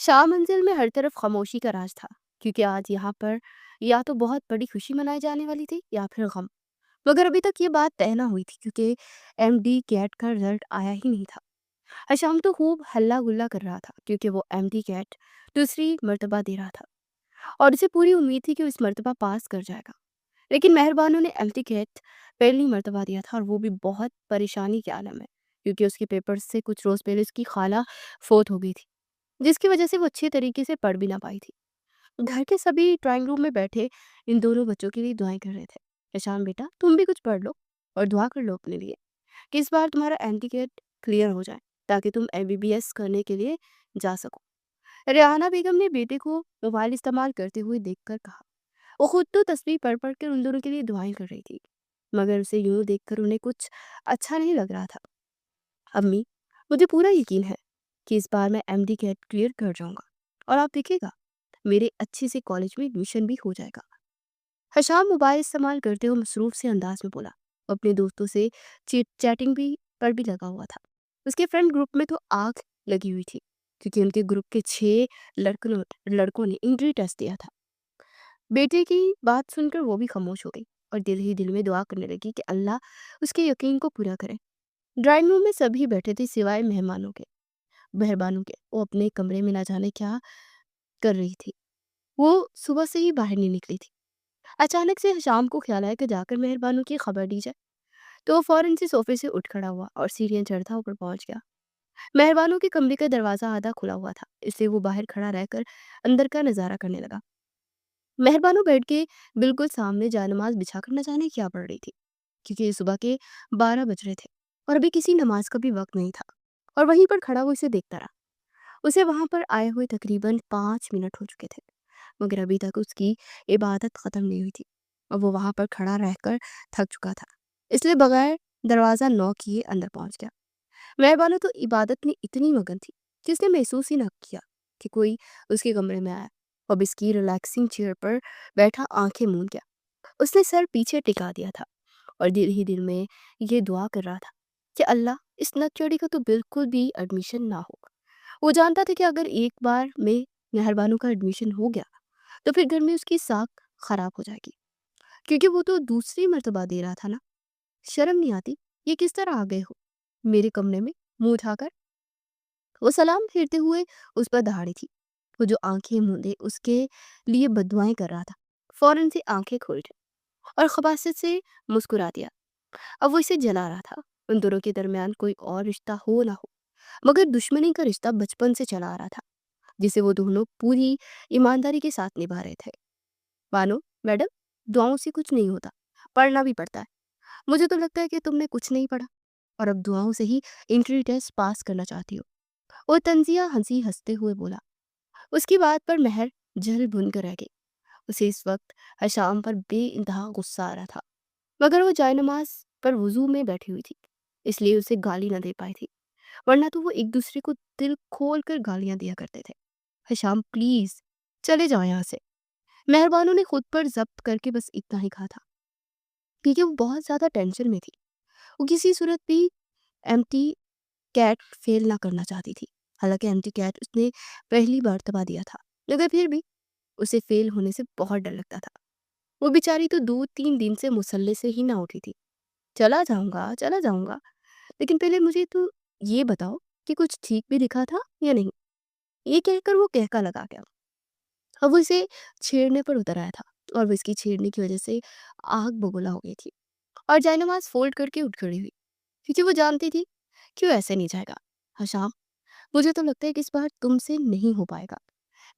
शाह मंजिल में हर तरफ खामोशी का राज था, क्योंकि आज यहाँ पर या तो बहुत बड़ी खुशी मनाई जाने वाली थी या फिर गम। मगर अभी तक ये बात तय ना हुई थी, क्योंकि एमडी कैट का रिजल्ट आया ही नहीं था। हशाम तो खूब हल्ला गुल्ला कर रहा था, क्योंकि वो एमडी कैट दूसरी मर्तबा दे रहा था और उसे पूरी उम्मीद थी कि वो इस मर्तबा पास कर जाएगा। लेकिन मेहरबानों ने एमडी कैट पहली मर्तबा दिया था, और वो भी बहुत परेशानी के आलम में, क्योंकि उसके पेपर से कुछ रोज पहले उसकी खाला फोत हो गई थी, जिसकी वजह से वो अच्छे तरीके से पढ़ भी ना पाई थी। घर के सभी ड्राइंग रूम में बैठे इन दोनों बच्चों के लिए दुआएं कर रहे थे। ईशान बेटा, तुम भी कुछ पढ़ लो और दुआ कर लो अपने लिए कि इस बार तुम्हारा एंटीकेट क्लियर हो जाए, ताकि तुम एमबीबीएस करने के लिए जा सको। रेहाना बेगम ने बेटे को मोबाइल इस्तेमाल करते हुए देखकर कहा। वो खुद तो तस्वीर पढ़ पढ़ कर उन दोनों के लिए दुआएं कर रही थी, मगर उसे यूं देखकर उन्हें कुछ अच्छा नहीं लग रहा था। अम्मी, मुझे पूरा यकीन है कि इस बार मैं एमडी कैट क्लियर कर जाऊंगा, और आप देखिएगा, मेरे अच्छे से कॉलेज में एडमिशन भी हो जाएगा। हशाम मोबाइल इस्तेमाल करते हुए मसरूफ से अंदाज में बोला। वो अपने दोस्तों से चीट चैटिंग भी पर भी लगा हुआ था। उसके फ्रेंड ग्रुप में तो आग लगी हुई थी, क्योंकि उनके ग्रुप के 6 लड़कों ने इंट्री टेस्ट दिया था। बेटे की बात सुनकर वो भी खामोश हो गई और दिल ही दिल में दुआ करने लगी कि अल्लाह उसके यकीन को पूरा करे। ड्राइंग रूम में सभी बैठे थे सिवाय मेहरबानों के। वो अपने कमरे में ना जाने क्या कर रही थी। वो सुबह से ही बाहर नहीं निकली थी। अचानक से शाम को ख्याल आया कि जाकर मेहरबानों की खबर दी जाए। तो वो फौरन से सोफे से उठ खड़ा हुआ और सीढ़ियां चढ़ता ऊपर पहुंच गया। मेहरबानों के कमरे का दरवाजा आधा खुला हुआ था, इसलिए वो बाहर खड़ा रहकर अंदर का नजारा करने लगा। मेहरबानों बेड के बिल्कुल सामने जायनमाज बिछाकर न जाने क्या पढ़ रही थी, क्योंकि सुबह के 12 बज रहे थे और अभी किसी नमाज का भी वक्त नहीं था। और वहीं पर खड़ा वो इसे देखता रहा। उसे वहां पर आए हुए तकरीबन 5 मिनट हो चुके थे, मगर अभी तक उसकी इबादत ख़त्म नहीं हुई थी और वो वहां पर खड़ा रहकर थक चुका था। इसलिए बगैर दरवाज़ा नॉक किए अंदर पहुंच गया। मेहरबानो तो इबादत में इतनी मगन थी कि उसने महसूस ही ना किया कि कोई उसके कमरे में आया। अब इसकी रिलैक्सिंग चेयर पर बैठा आंखें मूंद गया। उसने सर पीछे टिका दिया था और दिल ही दिल में ये दुआ कर रहा था कि अल्लाह, इस नकचड़ी का तो बिल्कुल भी एडमिशन ना हो। वो जानता था कि अगर एक बार में मेहरबानों का एडमिशन हो गया तो फिर घर में उसकी साख खराब हो जाएगी, क्योंकि वो तो दूसरी मर्तबा दे रहा था ना। शर्म नहीं आती? ये किस तरह आ गए हो मेरे कमरे में मुंह उठाकर? वो सलाम फेरते हुए उस पर दहाड़ी थी। वो जो आंखें मूंदे उसके लिए बदुआएं कर रहा था, फौरन से आंखें खोल ली और खबासत से मुस्कुरा दिया। अब वो इसे जला रहा था। उन दोनों के दरमियान कोई और रिश्ता हो ना हो, मगर दुश्मनी का रिश्ता बचपन से चला आ रहा था, जिसे वो दोनों पूरी ईमानदारी के साथ निभा रहे थे। मानो, मैडम, दुआओं से कुछ नहीं होता, पढ़ना भी पड़ता है। मुझे तो लगता है कि तुमने कुछ नहीं पढ़ा और अब दुआओं से ही इंट्री टेस्ट पास करना चाहती हो। वो तंजिया हंसी हंसते हुए बोला। उसकी बात पर महर जल भुन कर रह गई। उसे इस वक्त हशाम पर बेइंतहा गुस्सा आ रहा था, मगर वो जायनमाज पर वुजू में बैठी हुई थी, इसलिए उसे गाली न दे पाई थी, वरना तो वो एक दूसरे को दिल खोल कर गालियां दिया करते थे। हशाम, प्लीज चले जाओ यहाँ से। मेहरबानों ने खुद पर जब्त करके बस इतना ही कहा था, क्योंकि वो बहुत ज्यादा टेंशन में थी। वो किसी सूरत भी एम्प्टी कैट फेल ना करना चाहती थी। हालांकि एम्प्टी कैट उसने पहली बार तबा दिया था, मगर फिर भी उसे फेल होने से बहुत डर लगता था। वो बेचारी तो 2-3 दिन से मुसल्ले से ही ना उठी थी। चला जाऊंगा, लेकिन पहले मुझे तो ये बताओ कि कुछ ठीक भी लिखा था या नहीं। ये कहकर वो कहका लगा गया। अब वो इसे छेड़ने पर उतर आया था, और वो इसकी छेड़ने की वजह से आग बबूला हो गई थी और जायनमाज फोल्ड करके उठ खड़ी हुई, क्योंकि वो जानती थी क्यों ऐसे नहीं जाएगा। हाँ शाम, मुझे तो लगता है कि इस बार तुमसे नहीं हो पाएगा।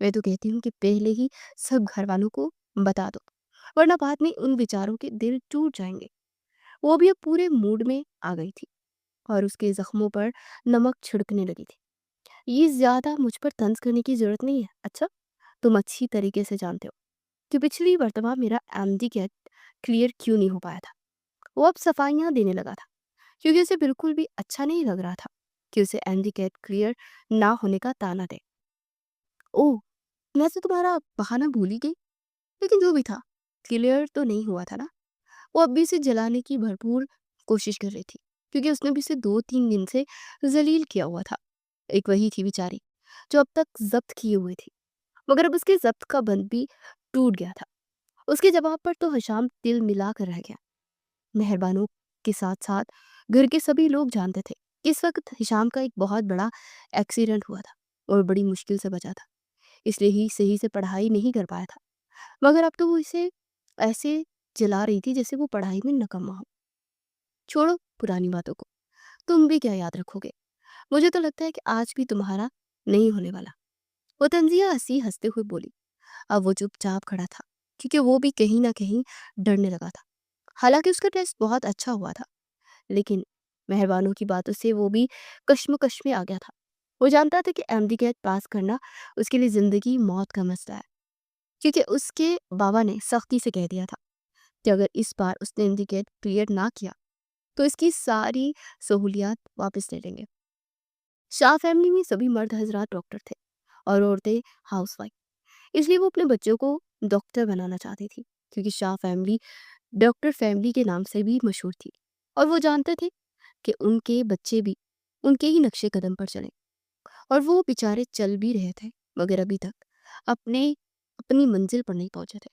मैं तो कहती हूँ कि पहले ही सब घर वालों को बता दो, वरना बाद में उन बेचारों के दिल टूट जाएंगे। वो भी अब पूरे मूड में आ गई थी और उसके जख्मों पर नमक छिड़कने लगी थी। ये ज्यादा मुझ पर तंज करने की जरूरत नहीं है। अच्छा, तुम अच्छी तरीके से जानते हो कि पिछली मर्तबा मेरा एमडी कैट क्लियर क्यों नहीं हो पाया था। वो अब सफाइयाँ देने लगा था, क्योंकि उसे बिल्कुल भी अच्छा नहीं लग रहा था कि उसे एमडी कैट क्लियर ना होने का ताना दे। ओह, मैं तो तुम्हारा बहाना भूल ही गई। लेकिन जो भी था, क्लियर तो नहीं हुआ था ना। वो अब भी इसे जलाने की भरपूर कोशिश कर रही थी, क्योंकि उसने भी इसे 2-3 दिन से जलील किया हुआ था। एक वही थी बेचारी जो अब तक ज़ब्त किए हुए थे, मगर अब उसके ज़ब्त का बंध भी टूट गया था। उसके जवाब पर तो हशाम तिल मिला कर रह गया। मेहरबानों के साथ-साथ घर के सभी लोग जानते थे कि इस वक़्त हिशाम का एक बहुत बड़ा एक्सीडेंट हुआ था और बड़ी मुश्किल से बचा था। इसलिए ही सही से पढ़ाई नहीं कर पाया था। मगर अब तो वो इसे ऐसे जला रही थी जैसे वो पढ़ाई में नकम्मा हो। छोड़ो पुरानी बातों को, तुम भी क्या याद रखोगे? मुझे तो लगता है कि आज भी तुम्हारा नहीं होने वाला। वो तंजिया हँसी हँसते हुए बोली। अब वो चुपचाप खड़ा था, क्योंकि वो भी कहीं न कहीं डरने लगा था। हालाँकि उसका टेस्ट बहुत अच्छा हुआ था, लेकिन मेहरबानों की बातों से वो भी कश्मकश में आ गया था। वो जानता था कि एमडी कैट पास करना उसके लिए ज़िंदगी मौत का मसला है, क्योंकि उसके बाबा ने सख्ती से कह दिया था कि अगर इस बार उसने एमडी कैट क्लियर ना किया, तो इसकी सारी सहूलियत वापस ले लेंगे। शाह फैमिली में सभी मर्द हजरात डॉक्टर थे और औरतें हाउसवाइफ। इसलिए वो अपने बच्चों को डॉक्टर बनाना चाहती थी, क्योंकि शाह फैमिली डॉक्टर फैमिली के नाम से भी मशहूर थी। और वो जानते थे कि उनके बच्चे भी उनके ही नक्शे कदम पर चले। और वो बेचारे चल भी रहे थे, मगर अभी तक अपने अपनी मंजिल पर नहीं पहुंचे थे।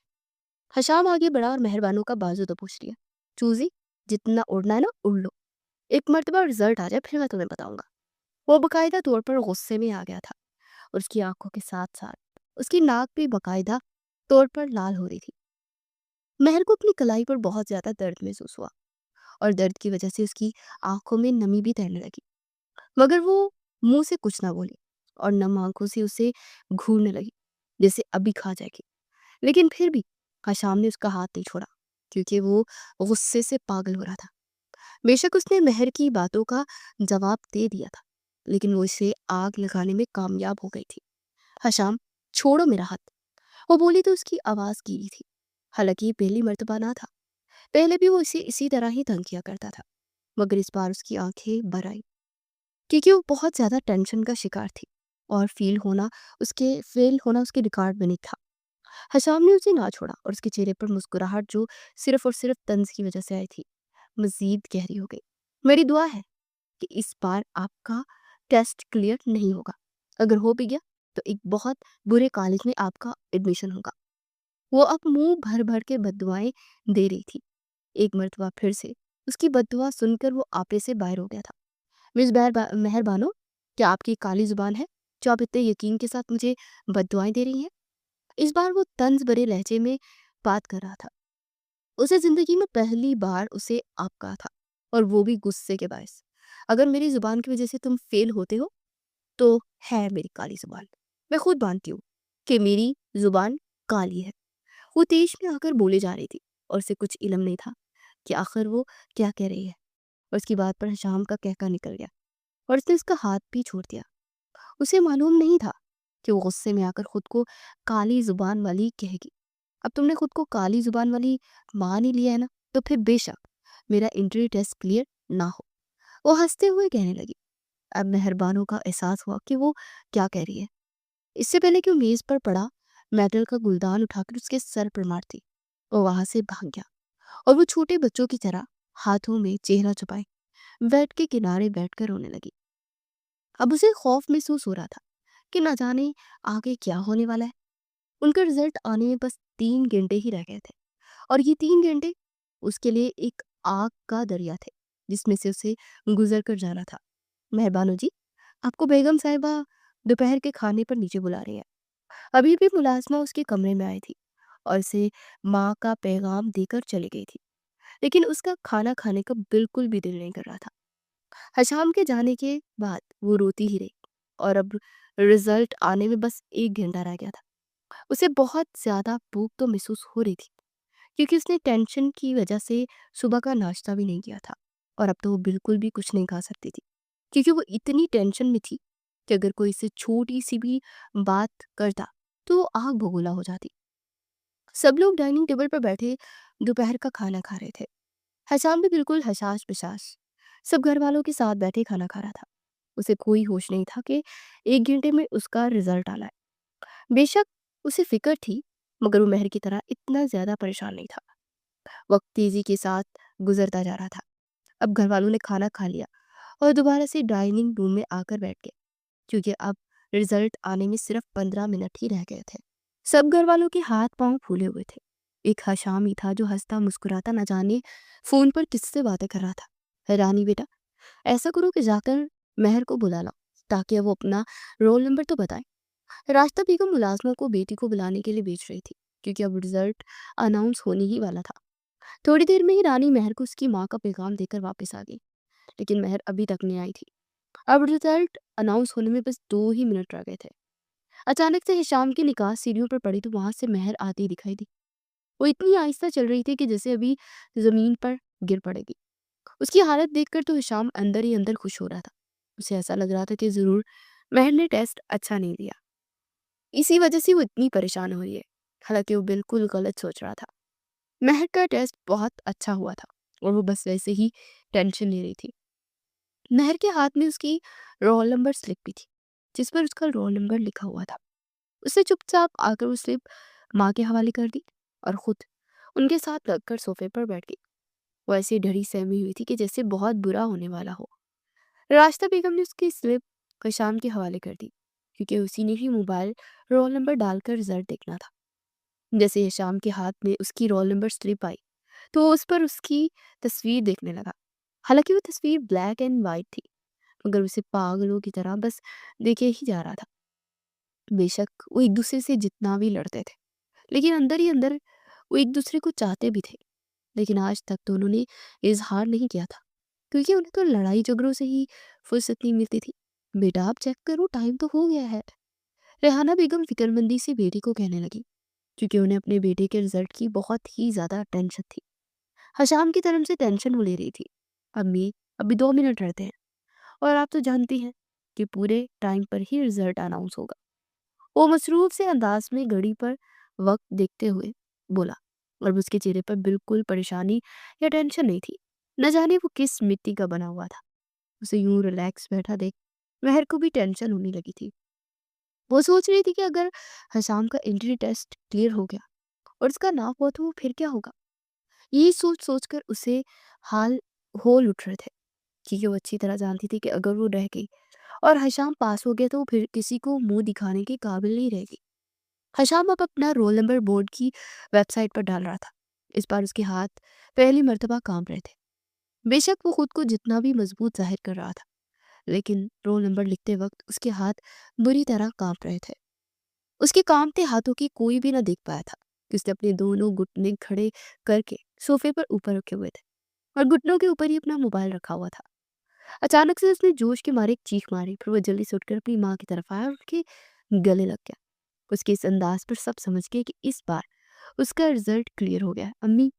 हशाम आगे बढ़ा और मेहरबानों का बाजू दबोच लिया। चूजी, जितना उड़ना है ना उड़ लो, एक मर्तबा रिजल्ट आ जाए फिर मैं तुम्हें बताऊंगा। वो बकायदा तौर पर गुस्से में आ गया था और उसकी आंखों के साथ साथ उसकी नाक भी बकायदा तौर पर लाल हो रही थी। महर को अपनी कलाई पर बहुत ज्यादा दर्द महसूस हुआ और दर्द की वजह से उसकी आंखों में नमी भी तैरने लगी। मगर वो मुंह से कुछ ना बोली और नम आंखों से उसे घूरने लगी, जैसे अभी खा जाएगी। लेकिन फिर भी हशाम ने उसका हाथ नहीं छोड़ा, क्योंकि वो गुस्से से पागल हो रहा था। बेशक उसने महर की बातों का जवाब दे दिया था, लेकिन वो इसे आग लगाने में कामयाब हो गई थी। हशाम, छोड़ो मेरा हाथ, वो बोली तो उसकी आवाज गीली थी। हालांकि ये पहली मर्तबा ना था, पहले भी वो इसे इसी तरह ही तंग किया करता था, मगर इस बार उसकी आंखें भर आई, क्योंकि वो बहुत ज्यादा टेंशन का शिकार थी और फेल होना उसके रिकॉर्ड में नहीं था। हशाम ने उसे ना छोड़ा और उसके चेहरे पर मुस्कुराहट, जो सिर्फ और सिर्फ तंज की वजह से आई थी, मजीद गहरी हो गई। मेरी दुआ है कि इस बार आपका टेस्ट क्लियर नहीं होगा। अगर हो भी गया तो एक बहुत बुरे कॉलेज में आपका एडमिशन होगा। वो अब मुंह भर भर के बद्दुआएं दे रही थी। एक मर्तबा फिर से उसकी बद्दुआ सुनकर वो आपे से बाहर हो गया था। मिस मेहरबानो, क्या आपकी काली जुबान है जो आप इतने यकीन के साथ मुझे बद्दुआएं दे रही हैं? इस बार वो तंज भरे लहजे में बात कर रहा था। उसे जिंदगी में पहली बार उसे आप कहा था, और वो भी गुस्से के बायस। अगर मेरी जुबान की वजह से तुम फेल होते हो तो है मेरी काली जुबान। मैं खुद मानती हूँ कि मेरी जुबान काली है। वो तेज में आकर बोले जा रही थी और उसे कुछ इल्म नहीं था कि आखिर वो क्या कह रही है। और उसकी बात पर शाम का कहका निकल गया और उसने उसका हाथ भी छोड़ दिया। उसे मालूम नहीं था कि वो गुस्से में आकर खुद को काली जुबान वाली कहेगी। अब तुमने खुद को काली जुबान वाली मान ही लिया है ना, तो फिर बेशक मेरा इंटरव्यू टेस्ट क्लियर ना हो। वो हंसते हुए कहने लगी। अब मेहरबानों का एहसास हुआ कि वो क्या कह रही है। इससे पहले कि वो मेज पर पड़ा मेटल का गुलदान उठाकर उसके सर पर मारती, वो वहां से भाग गया और वो छोटे बच्चों की तरह हाथों में चेहरा छुपाए बेड के किनारे बैठकर रोने लगी। अब उसे खौफ महसूस हो रहा था कि न जाने आगे क्या होने वाला है। उनका रिजल्ट आने में बस 3 घंटे ही रह गए थे और ये 3 घंटे उसके लिए एक आग का दरिया थे, जिसमें से उसे गुजर कर जाना था। मेहरबानो जी, आपको बेगम साहिबा दोपहर के खाने पर नीचे बुला रही है। अभी भी मुलाजमा उसके कमरे में आई थी और उसे माँ का पैगाम देकर चली गई थी, लेकिन उसका खाना खाने का बिल्कुल भी दिल नहीं कर रहा था। हशाम के जाने के बाद वो रोती ही रही और अब रिजल्ट आने में बस 1 घंटा रह गया था। उसे बहुत ज्यादा भूख तो महसूस हो रही थी, क्योंकि उसने टेंशन की वजह से सुबह का नाश्ता भी नहीं किया था और अब तो वो बिल्कुल भी कुछ नहीं खा सकती थी, क्योंकि वो इतनी टेंशन में थी कि अगर कोई इससे छोटी सी भी बात करता तो वो आग बबूला हो जाती। सब लोग डाइनिंग टेबल पर बैठे दोपहर का खाना खा रहे थे। हशाम भी बिल्कुल हशाश पिशाश सब घर वालों के साथ बैठे खाना खा रहा था। उसे कोई होश नहीं था कि 1 घंटे में उसका रिजल्ट आना है। बेशक उसे फिक्र थी, मगर वो महर की तरह इतना ज्यादा परेशान नहीं था। वक्त तेजी के साथ गुजरता जा रहा था। अब घर वालों ने खाना खा लिया और दोबारा से डाइनिंग रूम में आकर बैठ गए, क्योंकि अब रिजल्ट आने में सिर्फ 15 मिनट ही रह गए थे। सब घर वालों के हाथ पांव फूले हुए थे। एक हशाम ही था जो हंसता मुस्कुराता न जाने फोन पर किससे बातें कर रहा था। रानी बेटा, ऐसा करो कि जाकर महर को बुला लाओ ताकि वो अपना रोल नंबर तो बताए। रास्ता बेगम मुलाजमा को बेटी को बुलाने के लिए भेज रही थी क्योंकि अब रिजल्ट अनाउंस होने ही वाला था। थोड़ी देर में ही रानी महर को उसकी माँ का पैगाम देकर वापस आ गई, लेकिन महर अभी तक नहीं आई थी। अब रिजल्ट अनाउंस होने में बस 2 ही मिनट रह गए थे। अचानक से हिशाम की निगाह सीढ़ियों पर पड़ी तो वहां से महर आती दिखाई दी। वो इतनी आहिस्ता चल रही थी कि जैसे अभी जमीन पर गिर पड़ेगी। उसकी हालत देखकर तो हिशाम अंदर ही अंदर खुश हो रहा था। उसे ऐसा लग रहा था कि जरूर महर ने टेस्ट अच्छा नहीं दिया, इसी वजह से वो इतनी परेशान हो रही है। हालांकि वो बिल्कुल गलत सोच रहा था। महक का टेस्ट बहुत अच्छा हुआ था और वो बस वैसे ही टेंशन ले रही थी। महर के हाथ में उसकी रोल नंबर स्लिप भी थी जिस पर उसका रोल नंबर लिखा हुआ था। उसने चुपचाप आकर वो स्लिप माँ के हवाले कर दी और खुद उनके साथ लगकर सोफे पर बैठ गई। वो ऐसी डरी सहमी हुई थी कि जैसे बहुत बुरा होने वाला हो। रास्ता बेगम ने उसकी स्लिप कशाम के हवाले कर दी क्योंकि उसी ने ही मोबाइल रोल नंबर डालकर रिजल्ट देखना था। जैसे ही शाम के हाथ में उसकी रोल नंबर स्लिप आई तो उस पर उसकी तस्वीर देखने लगा। हालांकि वो तस्वीर ब्लैक एंड वाइट थी, मगर उसे पागलों की तरह बस देखे ही जा रहा था। बेशक वो एक दूसरे से जितना भी लड़ते थे, लेकिन अंदर ही अंदर वो एक दूसरे को चाहते भी थे। लेकिन आज तक तो उन्होंने इजहार नहीं किया था क्योंकि उन्हें तो लड़ाई झगड़ों से ही फुर्सत नहीं मिलती थी। बेटा आप चेक करो, टाइम तो हो गया है। रेहाना बेगम फिक्रमंदी से बेटी को कहने लगी क्योंकि उन्हें अपने बेटे के रिजल्ट की बहुत ही ज्यादा टेंशन थी। हशाम की तरफ से टेंशन वो ले रही थी। अम्मी, अभी 2 मिनट रहते हैं और आप तो जानती हैं कि पूरे टाइम पर ही रिजल्ट अनाउंस होगा। वो मसरूफ से अंदाज में घड़ी पर वक्त देखते हुए बोला और उसके चेहरे पर बिल्कुल परेशानी या टेंशन नहीं थी। न जाने वो किस मिट्टी का बना हुआ था। उसे यूं रिलैक्स बैठा देख महर को भी टेंशन होने लगी थी। वो सोच रही थी कि अगर हशाम का एंट्री टेस्ट क्लियर हो गया और उसका ना हुआ तो वो फिर क्या होगा। यही सोच सोच कर उसे हाल होल उठ रहे थे क्योंकि वो अच्छी तरह जानती थी कि अगर वो रह गई और हशाम पास हो गया तो वो फिर किसी को मुंह दिखाने के काबिल नहीं रहेगी। हशाम अब अपना रोल नंबर बोर्ड की वेबसाइट पर डाल रहा था। इस बार उसके हाथ पहली मर्तबा कांप रहे थे। बेशक वो खुद को जितना भी मजबूत जाहिर कर रहा था, लेकिन रोल नंबर लिखते वक्त उसके हाथ बुरी तरह कांप रहे थे। उसके कांपते हाथों की कोई भी ना देख पाया था कि उसने अपने दोनों घुटने खड़े करके सोफे पर ऊपर रखे हुए थे और घुटनों के ऊपर ही अपना मोबाइल रखा हुआ था। अचानक से उसने जोश के मारे एक चीख मारी, फिर वो जल्दी से उठकर अपनी माँ की तरफ आया और उसके गले लग गया। उसके इस अंदाज पर सब समझ गए कि इस बार उसका रिजल्ट क्लियर हो गया है। अम्मी,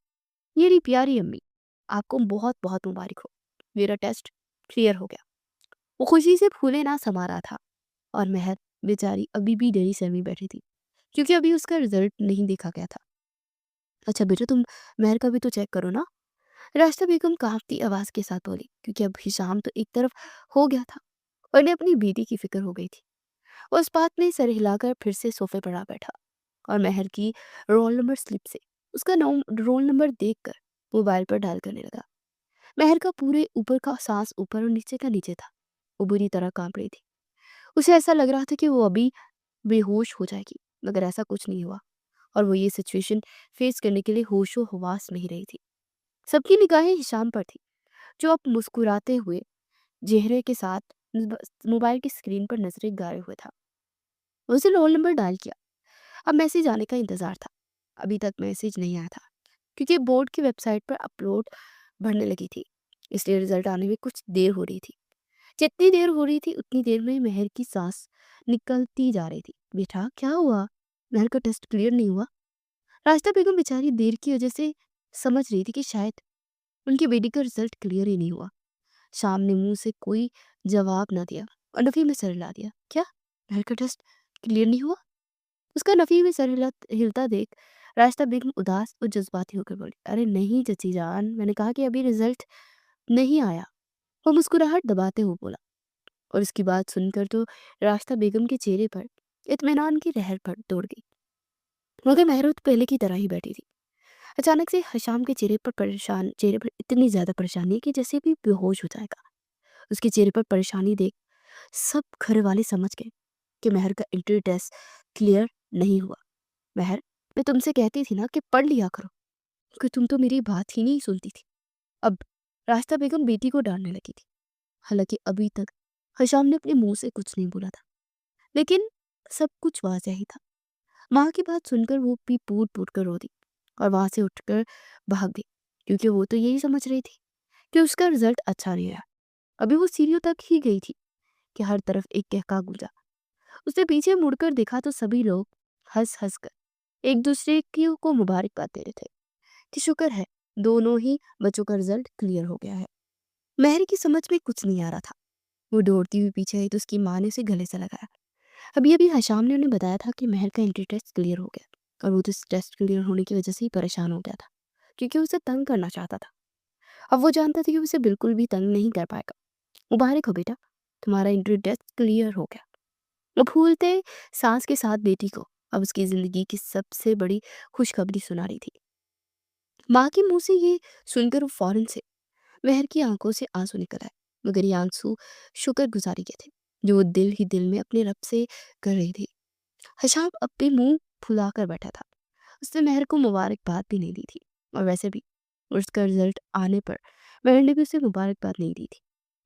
मेरी प्यारी अम्मी, आपको बहुत बहुत मुबारक हो, मेरा टेस्ट क्लियर हो गया। वो खुशी से फूले ना समा रहा था और महर बेचारी अभी भी डरी सहमी बैठी थी क्योंकि अभी उसका रिजल्ट नहीं देखा गया था। अच्छा बेटा, तुम महर का भी तो चेक करो ना, रास्ता बेगम कांपती आवाज के साथ बोली क्योंकि अब हिशाम तो एक तरफ हो गया था और इन्हें अपनी बेटी की फिक्र हो गई थी। वो उस बात में सर हिलाकर फिर से सोफे पर आ बैठा और महर की रोल नंबर स्लिप से उसका रोल नंबर देखकर मोबाइल पर डायल करने लगा। महर का पूरे ऊपर का सांस ऊपर और नीचे का नीचे था। वो बुरी तरह कांप रही थी। उसे ऐसा लग रहा था कि वो अभी बेहोश हो जाएगी, मगर ऐसा कुछ नहीं हुआ और वो ये सिचुएशन फेस करने के लिए होशो हवास में ही रही थी। सबकी निगाहें हिशाम पर थी जो अब मुस्कुराते हुए चेहरे के साथ मोबाइल की स्क्रीन पर नजरें गाड़े हुए था। उसे रोल नंबर डायल किया। अब मैसेज आने का इंतजार था। अभी तक मैसेज नहीं आया था क्योंकि बोर्ड की वेबसाइट पर अपलोड बढ़ने लगी थी, इसलिए रिजल्ट आने में कुछ देर हो रही थी। जितनी देर हो रही थी उतनी देर में महर की सांस निकलती जा रही थी। बेटा क्या हुआ, महर का टेस्ट क्लियर नहीं हुआ। रास्ता बेगम बेचारी देर की वजह से समझ रही थी कि शायद उनकी बेटी का रिजल्ट क्लियर ही नहीं हुआ। शाम ने मुंह से कोई जवाब ना दिया और नफी में सर हिला दिया। क्या, महर का टेस्ट क्लियर नहीं हुआ? उसका नफी में सर हिलता देख रास्ता बेगम उदास और जज्बाती होकर बोली, अरे नहीं चची जान, मैंने कहा कि अभी रिजल्ट नहीं आया। वो मुस्कुराहट दबाते हुए बोला और उसकी बात सुनकर तो रास्ता बेगम के चेहरे पर इत्मीनान की लहर पर दौड़ गई, मगर महरूत पहले की तरह ही बैठी थी। अचानक से हशाम के चेहरे पर इतनी ज्यादा परेशानी है कि जैसे भी बेहोश हो जाएगा। उसके चेहरे पर परेशानी देख सब घर वाले समझ गए कि महर का एंट्री टेस्ट क्लियर नहीं हुआ। महर, मैं तुमसे कहती थी ना कि पढ़ लिया करो, कि तुम तो मेरी बात ही नहीं सुनती थी। अब रास्ता बेगम बेटी को डांटने लगी थी। हालांकि अभी तक हशाम ने अपने मुंह से कुछ नहीं बोला था, लेकिन सब कुछ वाजह ही था। माँ की बात सुनकर वो भी फूट फूट कर रो दी और वहां से उठकर भाग गई, क्योंकि वो तो यही समझ रही थी कि उसका रिजल्ट अच्छा नहीं आया। अभी वो सीढ़ियों तक ही गई थी कि हर तरफ एक कहका गूंजा। उसने पीछे मुड़कर देखा तो सभी लोग हंस हंस कर एक दूसरे की को मुबारकबाद दे रहे थे कि शुक्र है दोनों ही बच्चों का रिजल्ट क्लियर हो गया है। महर की समझ में कुछ नहीं आ रहा था। वो दौड़ती हुई पीछे आई तो उसकी माँ ने उसे गले से लगाया। अभी अभी हशाम ने उन्हें बताया था कि महर का एंट्री टेस्ट क्लियर हो गया, और वो तो इस टेस्ट क्लियर होने की वजह से ही परेशान हो गया था, क्योंकि उसे तंग करना चाहता था। अब वो जानता था कि उसे बिल्कुल भी तंग नहीं कर पाएगा। मुबारक हो बेटा, तुम्हारा एंट्री टेस्ट क्लियर हो गया। वो फूलते सांस के साथ बेटी को अब उसकी जिंदगी की सबसे बड़ी खुशखबरी सुना रही थी। माँ के मुंह से ये सुनकर वो फौरन से महर की आंखों से आंसू निकल आए, मगर ये आंसू शुक्रगुजारी के थे जो वो दिल ही दिल में अपने रब से कर रही थी। हशाम अपने मुंह फुलाकर बैठा था। उसने महर को मुबारकबाद भी नहीं दी थी, और वैसे भी उसका रिजल्ट आने पर महर ने भी उसे मुबारकबाद नहीं दी थी,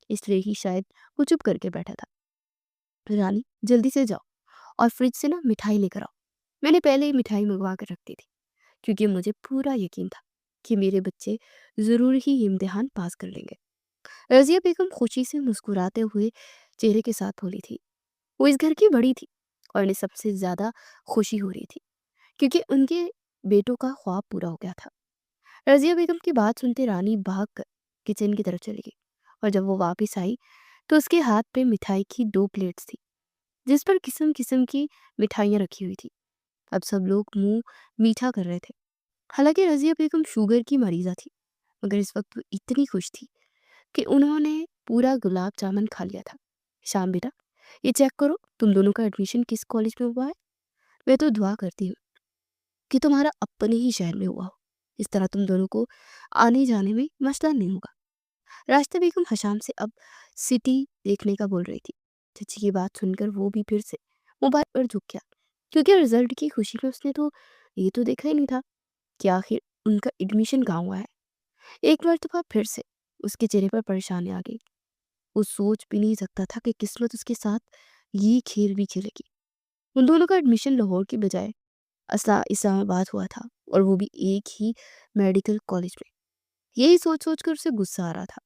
इसलिए ही शायद वो चुप करके बैठा था। रानी, जल्दी से जाओ और फ्रिज से ना मिठाई लेकर आओ। मैंने पहले ही मिठाई मंगवा कर रख दी थी, क्योंकि मुझे पूरा यकीन था कि मेरे बच्चे जरूर ही ये इम्तिहान पास कर लेंगे। रजिया बेगम खुशी से मुस्कुराते हुए चेहरे के साथ बोली थी। वो इस घर की बड़ी थी और उन्हें सबसे ज्यादा खुशी हो रही थी, क्योंकि उनके बेटों का ख्वाब पूरा हो गया था। रजिया बेगम की बात सुनते रानी भाग कर किचन की तरफ चली गई, और जब वो वापस आई तो उसके हाथ पे मिठाई की 2 प्लेट्स थी, जिस पर किस्म किस्म की मिठाइयाँ रखी हुई थी। अब सब लोग मुंह मीठा कर रहे थे। हालांकि रजिया बेगम शुगर की मरीजा थी, मगर इस वक्त वो इतनी खुश थी कि उन्होंने पूरा गुलाब जामुन खा लिया था। शाम बेटा, ये चेक करो तुम दोनों का एडमिशन किस कॉलेज में हुआ है। मैं तो दुआ करती हूँ कि तुम्हारा अपने ही शहर में हुआ हो, इस तरह तुम दोनों को आने जाने में मसला नहीं होगा। रास्ते बेगम हशाम से अब सिटी देखने का बोल रही थी। चाची की बात सुनकर वो भी फिर से मोबाइल पर झुक गया, क्योंकि रिजल्ट की खुशी में उसने तो ये तो देखा ही नहीं था कि आखिर उनका एडमिशन कहाँ हुआ है। एक मरतबा फिर से उसके चेहरे पर परेशानी आ गई। वो सोच भी नहीं सकता था कि किस्मत उसके साथ ये खेल भी खेलेगी। उन दोनों का एडमिशन लाहौर की बजाय असला इस्लामाबाद हुआ था, और वो भी एक ही मेडिकल कॉलेज में। यही सोच सोच कर उसे गुस्सा आ रहा था।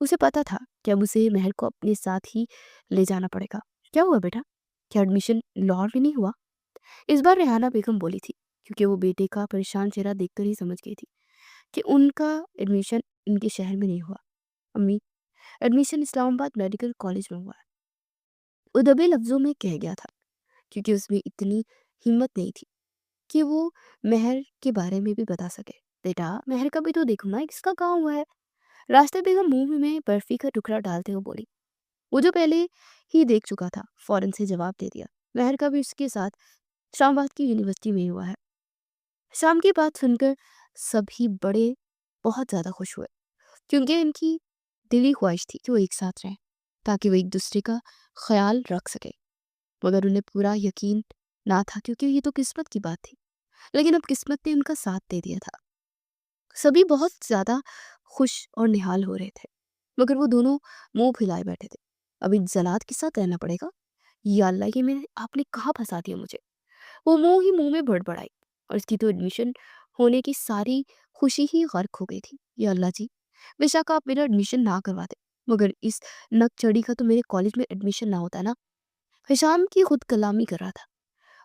उसे पता था कि अब उसे महर को अपने साथ ही ले जाना पड़ेगा। क्या हुआ बेटा, क्या एडमिशन लाहौर में नहीं हुआ? इस बार रेहाना बेगम बोली थी, क्योंकि वो बेटे का परेशान चेहरा देखकर ही समझ गई थी कि उनका एडमिशन इनके शहर में नहीं हुआ। अम्मी, एडमिशन इस्लामाबाद मेडिकल कॉलेज में हुआ है। वो दबे लफ्जों में कह गया था, क्योंकि उसमें इतनी हिम्मत नहीं थी कि वो महर के बारे में भी बता सके। बेटा, महर का भी तो देखो ना, किसका कहाँ हुआ है। रास्ते बेगम मुंह में बर्फी का टुकड़ा डालते हुए बोली। वो जो पहले ही देख चुका था फौरन से जवाब दे दिया। महर का भी उसके साथ इस्लामाबाद की यूनिवर्सिटी में ही हुआ है। शाम की बात सुनकर सभी बड़े बहुत ज्यादा खुश हुए, क्योंकि इनकी दिली ख्वाहिश थी कि वो एक साथ रहें, ताकि वो एक दूसरे का ख्याल रख सके। मगर उन्हें पूरा यकीन ना था, क्योंकि ये तो किस्मत की बात थी। लेकिन अब किस्मत ने उनका साथ दे दिया था। सभी बहुत ज्यादा खुश और निहाल हो रहे थे, मगर वो दोनों मुंह फुलाए बैठे थे। अभी जलाद के साथ रहना पड़ेगा। या अल्लाह, ये मैंने आपने कहाँ फंसा दिया मुझे। वो मुंह ही मुंह में बड़बड़ाई, और इसकी तो एडमिशन होने की सारी खुशी ही गर्क हो गई थी। या अल्लाह जी, बेशक आप मेरा एडमिशन ना करवाते, मगर इस नकचड़ी का तो मेरे कॉलेज में एडमिशन ना होता ना। हिशाम की खुद कलामी कर रहा था,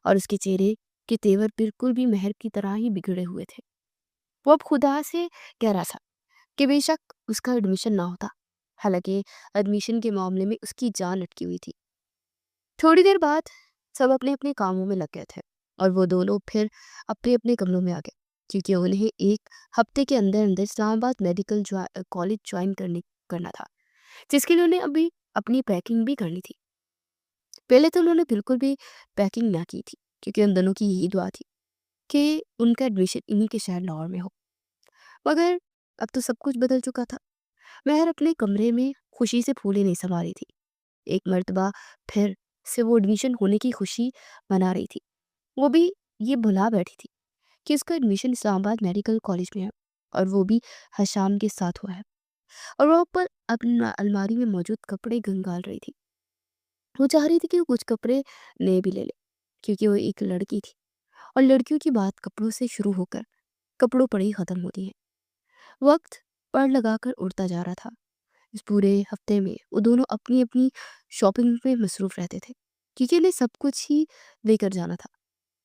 और उसके चेहरे के तेवर बिल्कुल भी महर की तरह ही बिगड़े हुए थे। वो अब खुदा से कह रहा था कि बेशक उसका एडमिशन ना होता। हालांकि एडमिशन के मामले में उसकी जान अटकी हुई थी। थोड़ी देर बाद सब अपने अपने कामों में लग गए थे, और वो दोनों फिर अपने अपने कमरों में आ गए, क्योंकि उन्हें एक हफ्ते के अंदर अंदर इस्लामाबाद मेडिकल कॉलेज ज्वाइन करना था, जिसके लिए उन्हें अभी अपनी पैकिंग भी करनी थी। पहले तो उन्होंने बिल्कुल भी पैकिंग ना की थी, क्योंकि उन दोनों की यही दुआ थी कि उनका एडमिशन इन्हीं के शहर लाहौर में हो। मगर अब तो सब कुछ बदल चुका था। महर अपने कमरे में खुशी से फूले नहीं समा रही थी। एक मर्तबा फिर से वो एडमिशन होने की खुशी मना रही थी। वो भी ये भुला बैठी थी कि उसका एडमिशन इस्लामाबाद मेडिकल कॉलेज में है और वो भी हशाम के साथ हुआ है। और वो ऊपर अपनी अलमारी में मौजूद कपड़े खंगाल रही थी। वो चाह रही थी कि वो कुछ कपड़े नए भी ले ले, क्योंकि वो एक लड़की थी और लड़कियों की बात कपड़ों से शुरू होकर कपड़ों पर ही खत्म होती है। वक्त पड़ लगाकर उड़ता जा रहा था। इस पूरे हफ्ते में वो दोनों अपनी अपनी शॉपिंग में मसरूफ रहते थे, क्योंकि उन्हें सब कुछ ही लेकर जाना था।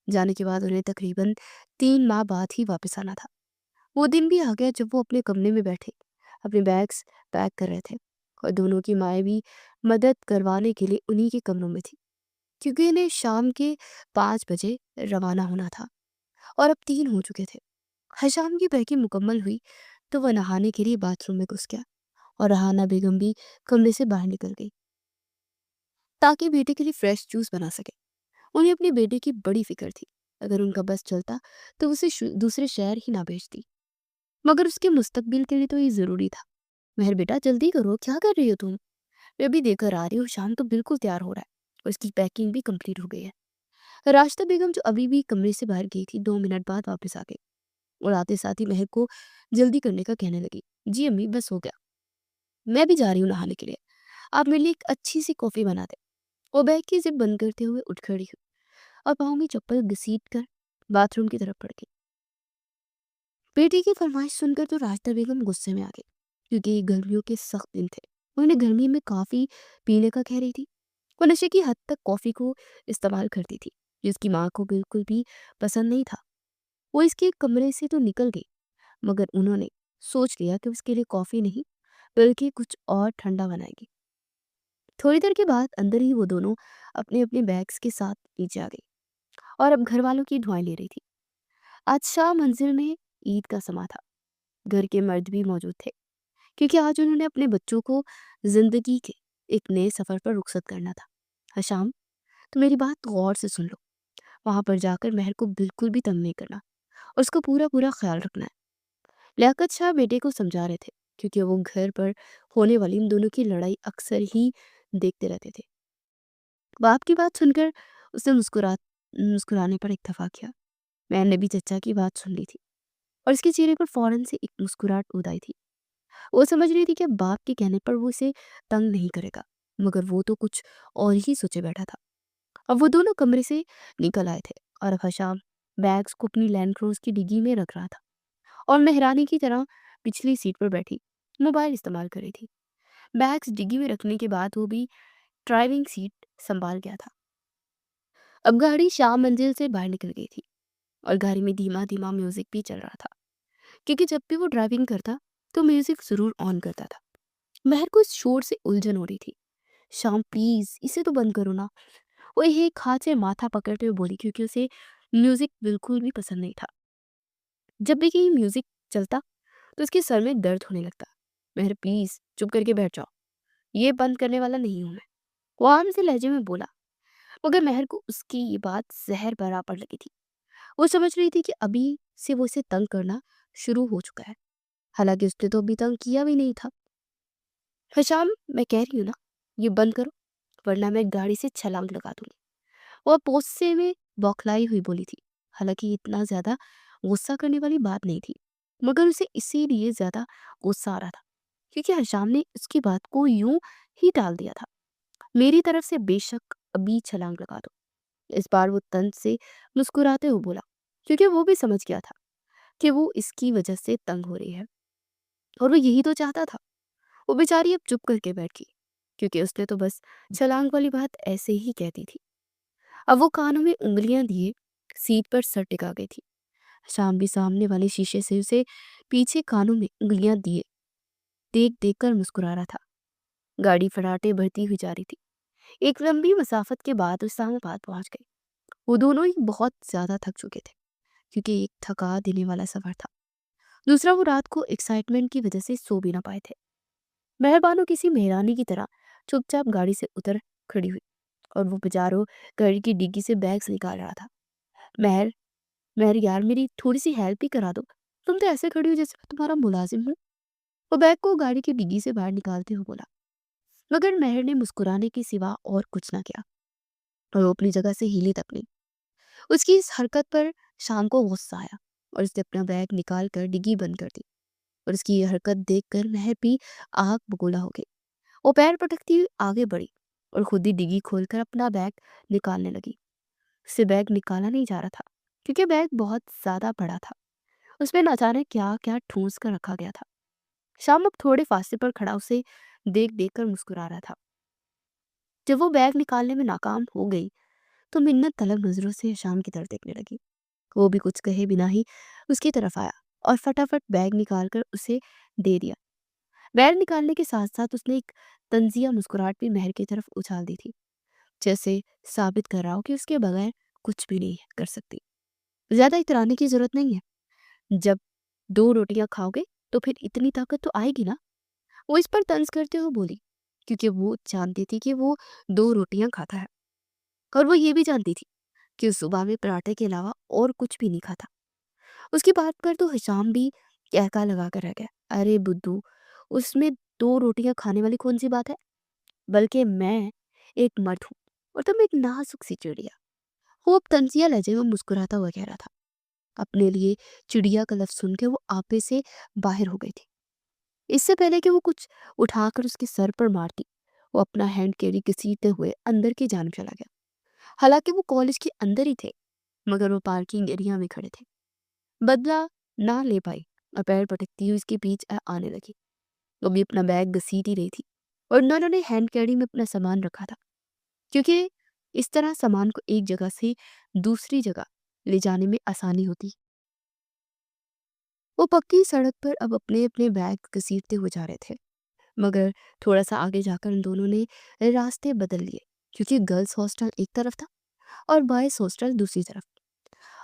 जाने के बाद उन्हें तकरीबन 3 माह बाद ही वापस आना था। वो दिन भी आ गया जब वो अपने कमरे में बैठे अपने बैग्स पैक कर रहे थे और दोनों की माएँ भी मदद करवाने के लिए उन्हीं के कमरों में थी, क्योंकि इन्हें शाम के 5 बजे रवाना होना था और अब 3 हो चुके थे। हशाम की पैकिंग मुकम्मल हुई तो वह नहाने के लिए बाथरूम में घुस गया और रहाना बेगम भी कमरे से बाहर निकल गई ताकि बेटे के लिए फ्रेश जूस बना सके। उन्हें अपने बेटे की बड़ी फिक्र थी। अगर उनका बस चलता तो उसे दूसरे शहर ही ना भेजती, मगर उसके मुस्तकबिल के लिए तो ये ज़रूरी था। मेहर बेटा जल्दी करो, क्या कर रही हो तुम? मैं अभी देकर आ रही हूँ, शाम तो बिल्कुल तैयार हो रहा है और इसकी पैकिंग भी कंप्लीट हो गई है। राशिदा बेगम जो अभी भी कमरे से बाहर गई थी 2 मिनट बाद वापस आ गई और आते साथ ही महक को जल्दी करने का कहने लगी। जी अम्मी, बस हो गया, मैं भी जा रही हूँ नहाने के लिए। आप मेरे लिए एक अच्छी सी कॉफ़ी बना दे। वो बैग की जिप बंद करते हुए उठ खड़ी हुई और पाँव में चप्पल घसीट कर बाथरूम की तरफ बढ़ गई। बेटी की फरमाइश सुनकर तो राशिदा बेगम गुस्से में आ गई, क्योंकि ये गर्मियों के सख्त दिन थे। उन्हें गर्मी में काफ़ी पीने का कह रही थी। वो नशे की हद तक कॉफ़ी को इस्तेमाल करती थी, जिसकी माँ को बिल्कुल भी पसंद नहीं था। वो इसके कमरे से तो निकल गई, मगर उन्होंने सोच लिया कि उसके लिए कॉफ़ी नहीं बल्कि कुछ और ठंडा बनाएगी। थोड़ी देर के बाद अंदर ही वो दोनों अपने अपने बैग्स के साथ नीचे आ गई और अब घर वालों की दुआएं ले रही थी। आज शाम मंजिल में ईद का समा था। घर के मर्द भी मौजूद थे, क्योंकि आज उन्होंने अपने बच्चों को जिंदगी के एक नए सफर पर रुखसत करना था। हशाम, तो मेरी बात गौर से सुन लो। वहां पर जाकर महर को बिल्कुल भी तंग नहीं करना और उसका पूरा पूरा ख्याल रखना है। लियाकत शाह बेटे को समझा रहे थे, क्योंकि वो घर पर होने वाली इन दोनों की लड़ाई अक्सर ही देखते रहते थे। बाप की बात सुनकर उसने मुस्कुराने पर इत्तेफाक किया। मैंने भी चचा की बात सुन ली थी और इसके चेहरे पर फौरन से एक मुस्कुराहट उद आई थी। वो समझ रही थी कि अब बाप के कहने पर वो इसे तंग नहीं करेगा, मगर वो तो कुछ और ही सोचे बैठा था। अब वो दोनों कमरे से निकल आए थे और अब हशाम बैग्स को अपनी लैंड क्रूज की डिग्गी में रख रहा था और मेहरानी की तरह पिछली सीट पर बैठी मोबाइल इस्तेमाल कर रही थी। बैग्स डिग्गी में रखने के बाद वो भी ड्राइविंग सीट संभाल गया था। अब गाड़ी शाम मंजिल से बाहर निकल गई थी और गाड़ी में धीमा धीमा म्यूजिक भी चल रहा था, क्योंकि जब भी वो ड्राइविंग करता तो म्यूजिक जरूर ऑन करता था। महर को इस शोर से उलझन हो रही थी। शाम प्लीज इसे तो बंद करो ना, वो एक हाथ से माथा पकड़ते हुए बोली, क्योंकि उसे म्यूजिक बिल्कुल भी पसंद नहीं था। जब भी कहीं म्यूजिक चलता तो उसके सर में दर्द होने लगता। महर प्लीज चुप करके बैठ जाओ, ये बंद करने वाला नहीं हूं मैं, वो आम से लहजे में बोला। मगर महर को उसकी ये बात जहर बराबर लगी थी। वो समझ रही थी कि अभी से वो इसे तंग करना शुरू हो चुका है, हालांकि उसने तो अभी तंग किया भी नहीं था। हशाम, मैं कह रही हूँ ना, ये बंद करो, वरना मैं गाड़ी से छलांग लगा दूंगी। वो पोस्से में बौखलाई हुई बोली थी। हालांकि इतना ज्यादा गुस्सा करने वाली बात नहीं थी, मगर उसे इसीलिए ज्यादा गुस्सा आ रहा था, क्योंकि हशाम ने उसकी बात को यूं ही टाल दिया था। मेरी तरफ से बेशक अभी छलांग लगा दो। इस बार वो तंज से मुस्कुराते हुए बोला, क्योंकि वो भी समझ गया था कि वो इसकी वजह से तंग हो रही है और वो यही तो चाहता था। वो बेचारी अब चुप करके बैठ गई, क्योंकि उसने तो बस छलांग वाली बात ऐसे ही कहती थी। अब वो कानों में उंगलियां दिए सीट पर सर टिका गई थी। शाम भी सामने वाले शीशे से उसे पीछे कानों में उंगलियां दिए देख देख कर मुस्कुरा रहा था। गाड़ी फटाटे भरती हुई जा रही थी। एक लंबी मसाफत के बाद वो इस्लामाबाद पहुंच गए। वो दोनों ही बहुत ज्यादा थक चुके थे, क्योंकि एक थका देने वाला सफर था, दूसरा वो रात को एक्साइटमेंट की वजह से सो भी ना पाए थे। मेहरबानो किसी मेहरानी की तरह चुपचाप गाड़ी से उतर खड़ी हुई और वो बेचारो गाड़ी की डिग्गी से बैग्स निकाल रहा था। मेहर मेहर यार, मेरी थोड़ी सी हेल्प ही करा दो, तुम तो ऐसे खड़ी हो जैसे मैं तुम्हारा मुलाजिम हूँ। वो बैग को गाड़ी की डिग्गी से बाहर निकालते हुए बोला, मगर मेहर ने मुस्कुराने के सिवा और कुछ ना किया। और वो अपनी जगह से हिले तक नहीं। उसकी इस हरकत पर शाम को गुस्सा आया और उसने अपना बैग निकाल कर डिग्गी बंद कर दी। और उसकी ये हरकत देखकर महर भी आग बबूला हो गई। वो पैर पटकती हुई आगे बढ़ी और खुद ही डिग्गी खोलकर अपना बैग निकालने लगी। उससे बैग निकाला नहीं जा रहा था क्योंकि बैग बहुत ज्यादा बड़ा था। उसमें न जाने क्या क्या ठूंस कर रखा गया था। शाम अब थोड़े फासले पर खड़ा उसे देख देख कर मुस्कुरा रहा था। जब वो बैग निकालने में नाकाम हो गई तो मिन्नत तलब नजरों से शाम की तरफ देखने लगी। वो भी कुछ कहे बिना ही उसकी तरफ आया और फटाफट बैग निकालकर उसे दे दिया। बैग निकालने के साथ साथ उसने एक तंजिया मुस्कुराहट भी महर की तरफ उछाल दी थी, जैसे साबित कर रहा हो कि उसके बगैर कुछ भी नहीं कर सकती। ज्यादा इतराने की जरूरत नहीं है। जब 2 रोटियां खाओगे तो फिर इतनी ताकत तो आएगी ना। वो इस पर तंज करते हुए बोली, क्योंकि वो जानती थी कि वो 2 रोटियां खाता है और वो ये भी जानती थी कि उस सुबह में पराठे के अलावा और कुछ भी नहीं खाता। उसकी बात पर तो हिशाम भी कहका लगा कर रह गया। अरे बुद्धू, उसमें 2 रोटियां खाने वाली कौन सी बात है? बल्कि मैं एक मर्द हूँ और तुम एक नाजुक सी चिड़िया। वो अब तंजिया लहजे में मुस्कुराता हुआ कह रहा था। अपने लिए चिड़िया का लफ्ज सुन के वो आपे से बाहर हो गई थी। इससे पहले कि वो कुछ उठाकर उसके सर पर मारती, वो अपना हैंड कैरी घसीटते हुए अंदर की जानब चला गया। हालांकि वो कॉलेज के अंदर ही थे, मगर वो पार्किंग एरिया में खड़े थे। बदला ना ले पाई और पैर पटकती हुई उसके बीच आने लगी। वो भी अपना बैग घसीट ही रही थी और दोनों ने हैंड कैरी में अपना सामान रखा था, क्योंकि इस तरह सामान को एक जगह से दूसरी जगह ले जाने में आसानी होती। वो पक्की सड़क पर अब अपने अपने बैग घसीटते हुए जा रहे थे, मगर थोड़ा सा आगे जाकर उन दोनों ने रास्ते बदल लिए, क्योंकि गर्ल्स हॉस्टल एक तरफ था और बॉयज हॉस्टल दूसरी तरफ,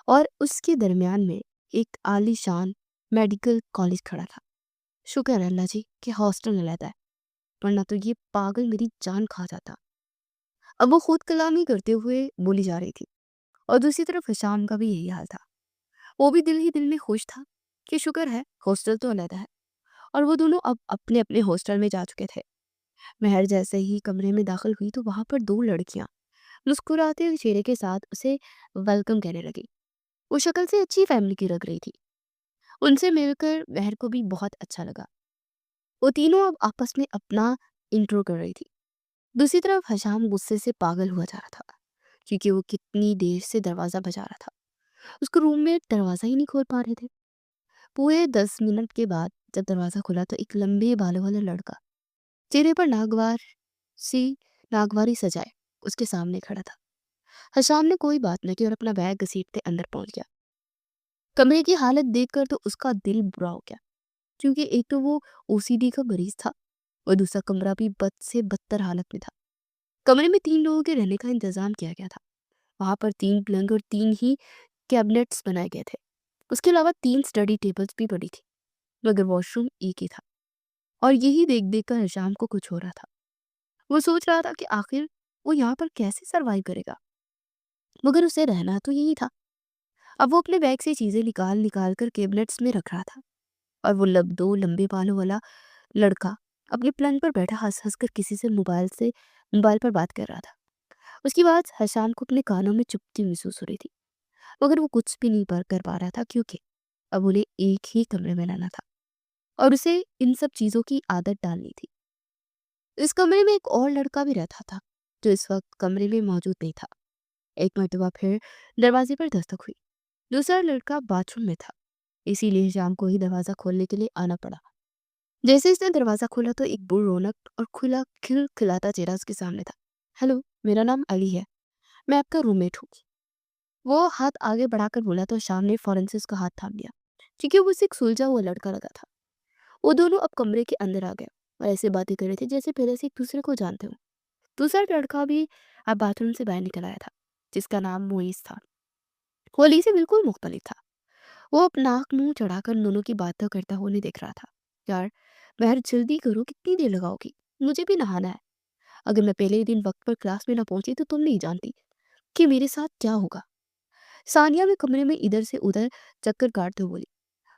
और उसके दरमियान में एक आलीशान मेडिकल कॉलेज खड़ा था। शुक्र है अल्लाह जी कि हॉस्टल अलहदा है, वरना तो ये पागल मेरी जान खा जाता। अब वो खुद कलामी करते हुए बोली जा रही थी और दूसरी तरफ हिशाम का भी यही हाल था। वो भी दिल ही दिल में खुश था कि शुक्र है हॉस्टल तो अलहदा है, और वो दोनों अब अपने अपने हॉस्टल में जा चुके थे। महर जैसे ही कमरे में दाखिल हुई तो वहां पर 2 लड़कियां मुस्कुराते हुए चेहरे के साथ उसे वेलकम कहने लगी। वो शक्ल से अच्छी फैमिली की लग रही थी। उनसे मिलकर महर को भी बहुत अच्छा लगा। वो तीनों अब आपस में अपना इंट्रो कर रही थी। दूसरी तरफ हशाम गुस्से से पागल हुआ जा रहा था, क्योंकि वो कितनी देर से दरवाजा बजा रहा था। उसको रूम में दरवाजा ही नहीं खोल पा रहे थे। पूरे 10 मिनट के बाद जब दरवाजा खुला तो एक लंबे बालों वाला लड़का, चेहरे पर सी नागवारी सजाए, उसके सामने खड़ा था। हशाम ने कोई बात न की और अपना बैग घसीटते अंदर पहुंच गया। कमरे की हालत देखकर तो उसका दिल बुरा हो गया, क्योंकि एक तो वो ओसीडी का मरीज था और दूसरा कमरा भी बद से बदतर हालत में था। कमरे में 3 लोगों के रहने का इंतजाम किया गया था। वहां पर 3 पलंग और 3 ही कैबिनेट्स बनाए गए थे। उसके अलावा 3 स्टडी टेबल्स भी पड़ी थी, मगर वॉशरूम एक ही था। और यही देख देख कर हिशाम को कुछ हो रहा था। वो सोच रहा था कि आखिर वो यहाँ पर कैसे सरवाइव करेगा, मगर उसे रहना तो यही था। अब वो अपने बैग से चीजें निकाल निकाल कर कैबिनेट्स में रख रहा था, और वो 2 लंबे बालों वाला लड़का अपने पलंग पर बैठा हंस हंस कर किसी से मोबाइल पर बात कर रहा था। उसकी बात हशाम को अपने कानों में चुभती महसूस हो रही थी, मगर वो कुछ भी नहीं कर पा रहा था, क्योंकि अब उन्हें एक ही कमरे में रहना था और उसे इन सब चीजों की आदत डालनी थी। इस कमरे में एक और लड़का भी रहता था, जो इस वक्त कमरे में मौजूद नहीं था। एक मरतबा फिर दरवाजे पर दस्तक हुई। दूसरा लड़का बाथरूम में था, इसीलिए शाम को ही दरवाजा खोलने के लिए आना पड़ा। जैसे इसने दरवाजा खोला तो एक बुढ़ रौनक और खुला खिलखिलाता चेहरा उसके सामने था। हेलो, मेरा नाम अली है, मैं आपका रूममेट हूँ। वो हाथ आगे बढ़ाकर बोला तो शाम ने फौरन से उसका हाथ थाम लिया, क्योंकि वो उसे एक सुलझा हुआ लड़का लगा था। वो दोनों अब कमरे के अंदर आ गए और ऐसे बातें कर रहे थे जैसे पहले से एक दूसरे को जानते हो। दूसरा लड़का भी अब बाथरूम से बाहर निकल आया था, जिसका नाम मोइस था। वो अली से बिल्कुल मुख्तलिफ था। वो अब नाक मुंह चढ़ाकर उन दोनों की बातें करता हुआ उन्हें देख रहा था। यार, महर जल्दी करो, कितनी देर लगाओगी? मुझे भी नहाना है। अगर मैं पहले ही दिन वक्त पर क्लास में ना पहुंची तो तुम नहीं जानती कि मेरे साथ क्या होगा। सानिया भी कमरे में इधर से उधर चक्कर काटते हुए बोली।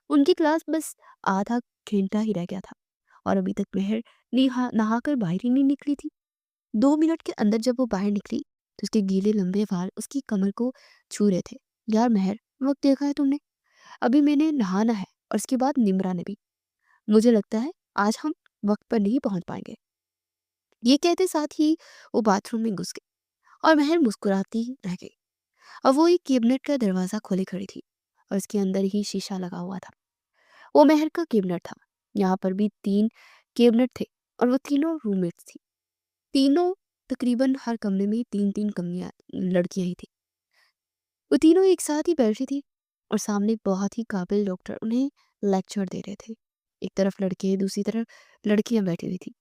उनकी क्लास बस आधा घंटा ही रह गया था और अभी तक महर नहाकर बाहर ही नहीं निकली थी। 2 मिनट के अंदर जब वो बाहर निकली तो उसके गीले लंबे बाल उसकी कमर को छू रहे थे। यार महर, वक्त देखा है तुमने? अभी मैंने नहाना है और उसके बाद निम्रा ने भी। मुझे लगता है आज हम वक्त पर नहीं पहुंच पाएंगे। ये कहते साथ ही वो बाथरूम में घुस गई और महर मुस्कुराती रह गई। अब वो एक कैबिनेट का दरवाजा खोले खड़ी थी और उसके अंदर ही शीशा लगा हुआ था। वो महर का कैबिनेट था। यहाँ पर भी 3 कैबिनेट थे और वो तीनों रूममेट्स थी। तीनों तकरीबन हर कमरे में 3-3 कमियाँ लड़कियाँ ही थी। वो तीनों एक साथ ही बैठी थी और सामने बहुत ही काबिल डॉक्टर उन्हें लेक्चर दे रहे थे। एक तरफ लड़के, दूसरी तरफ लड़कियाँ बैठी हुई थी।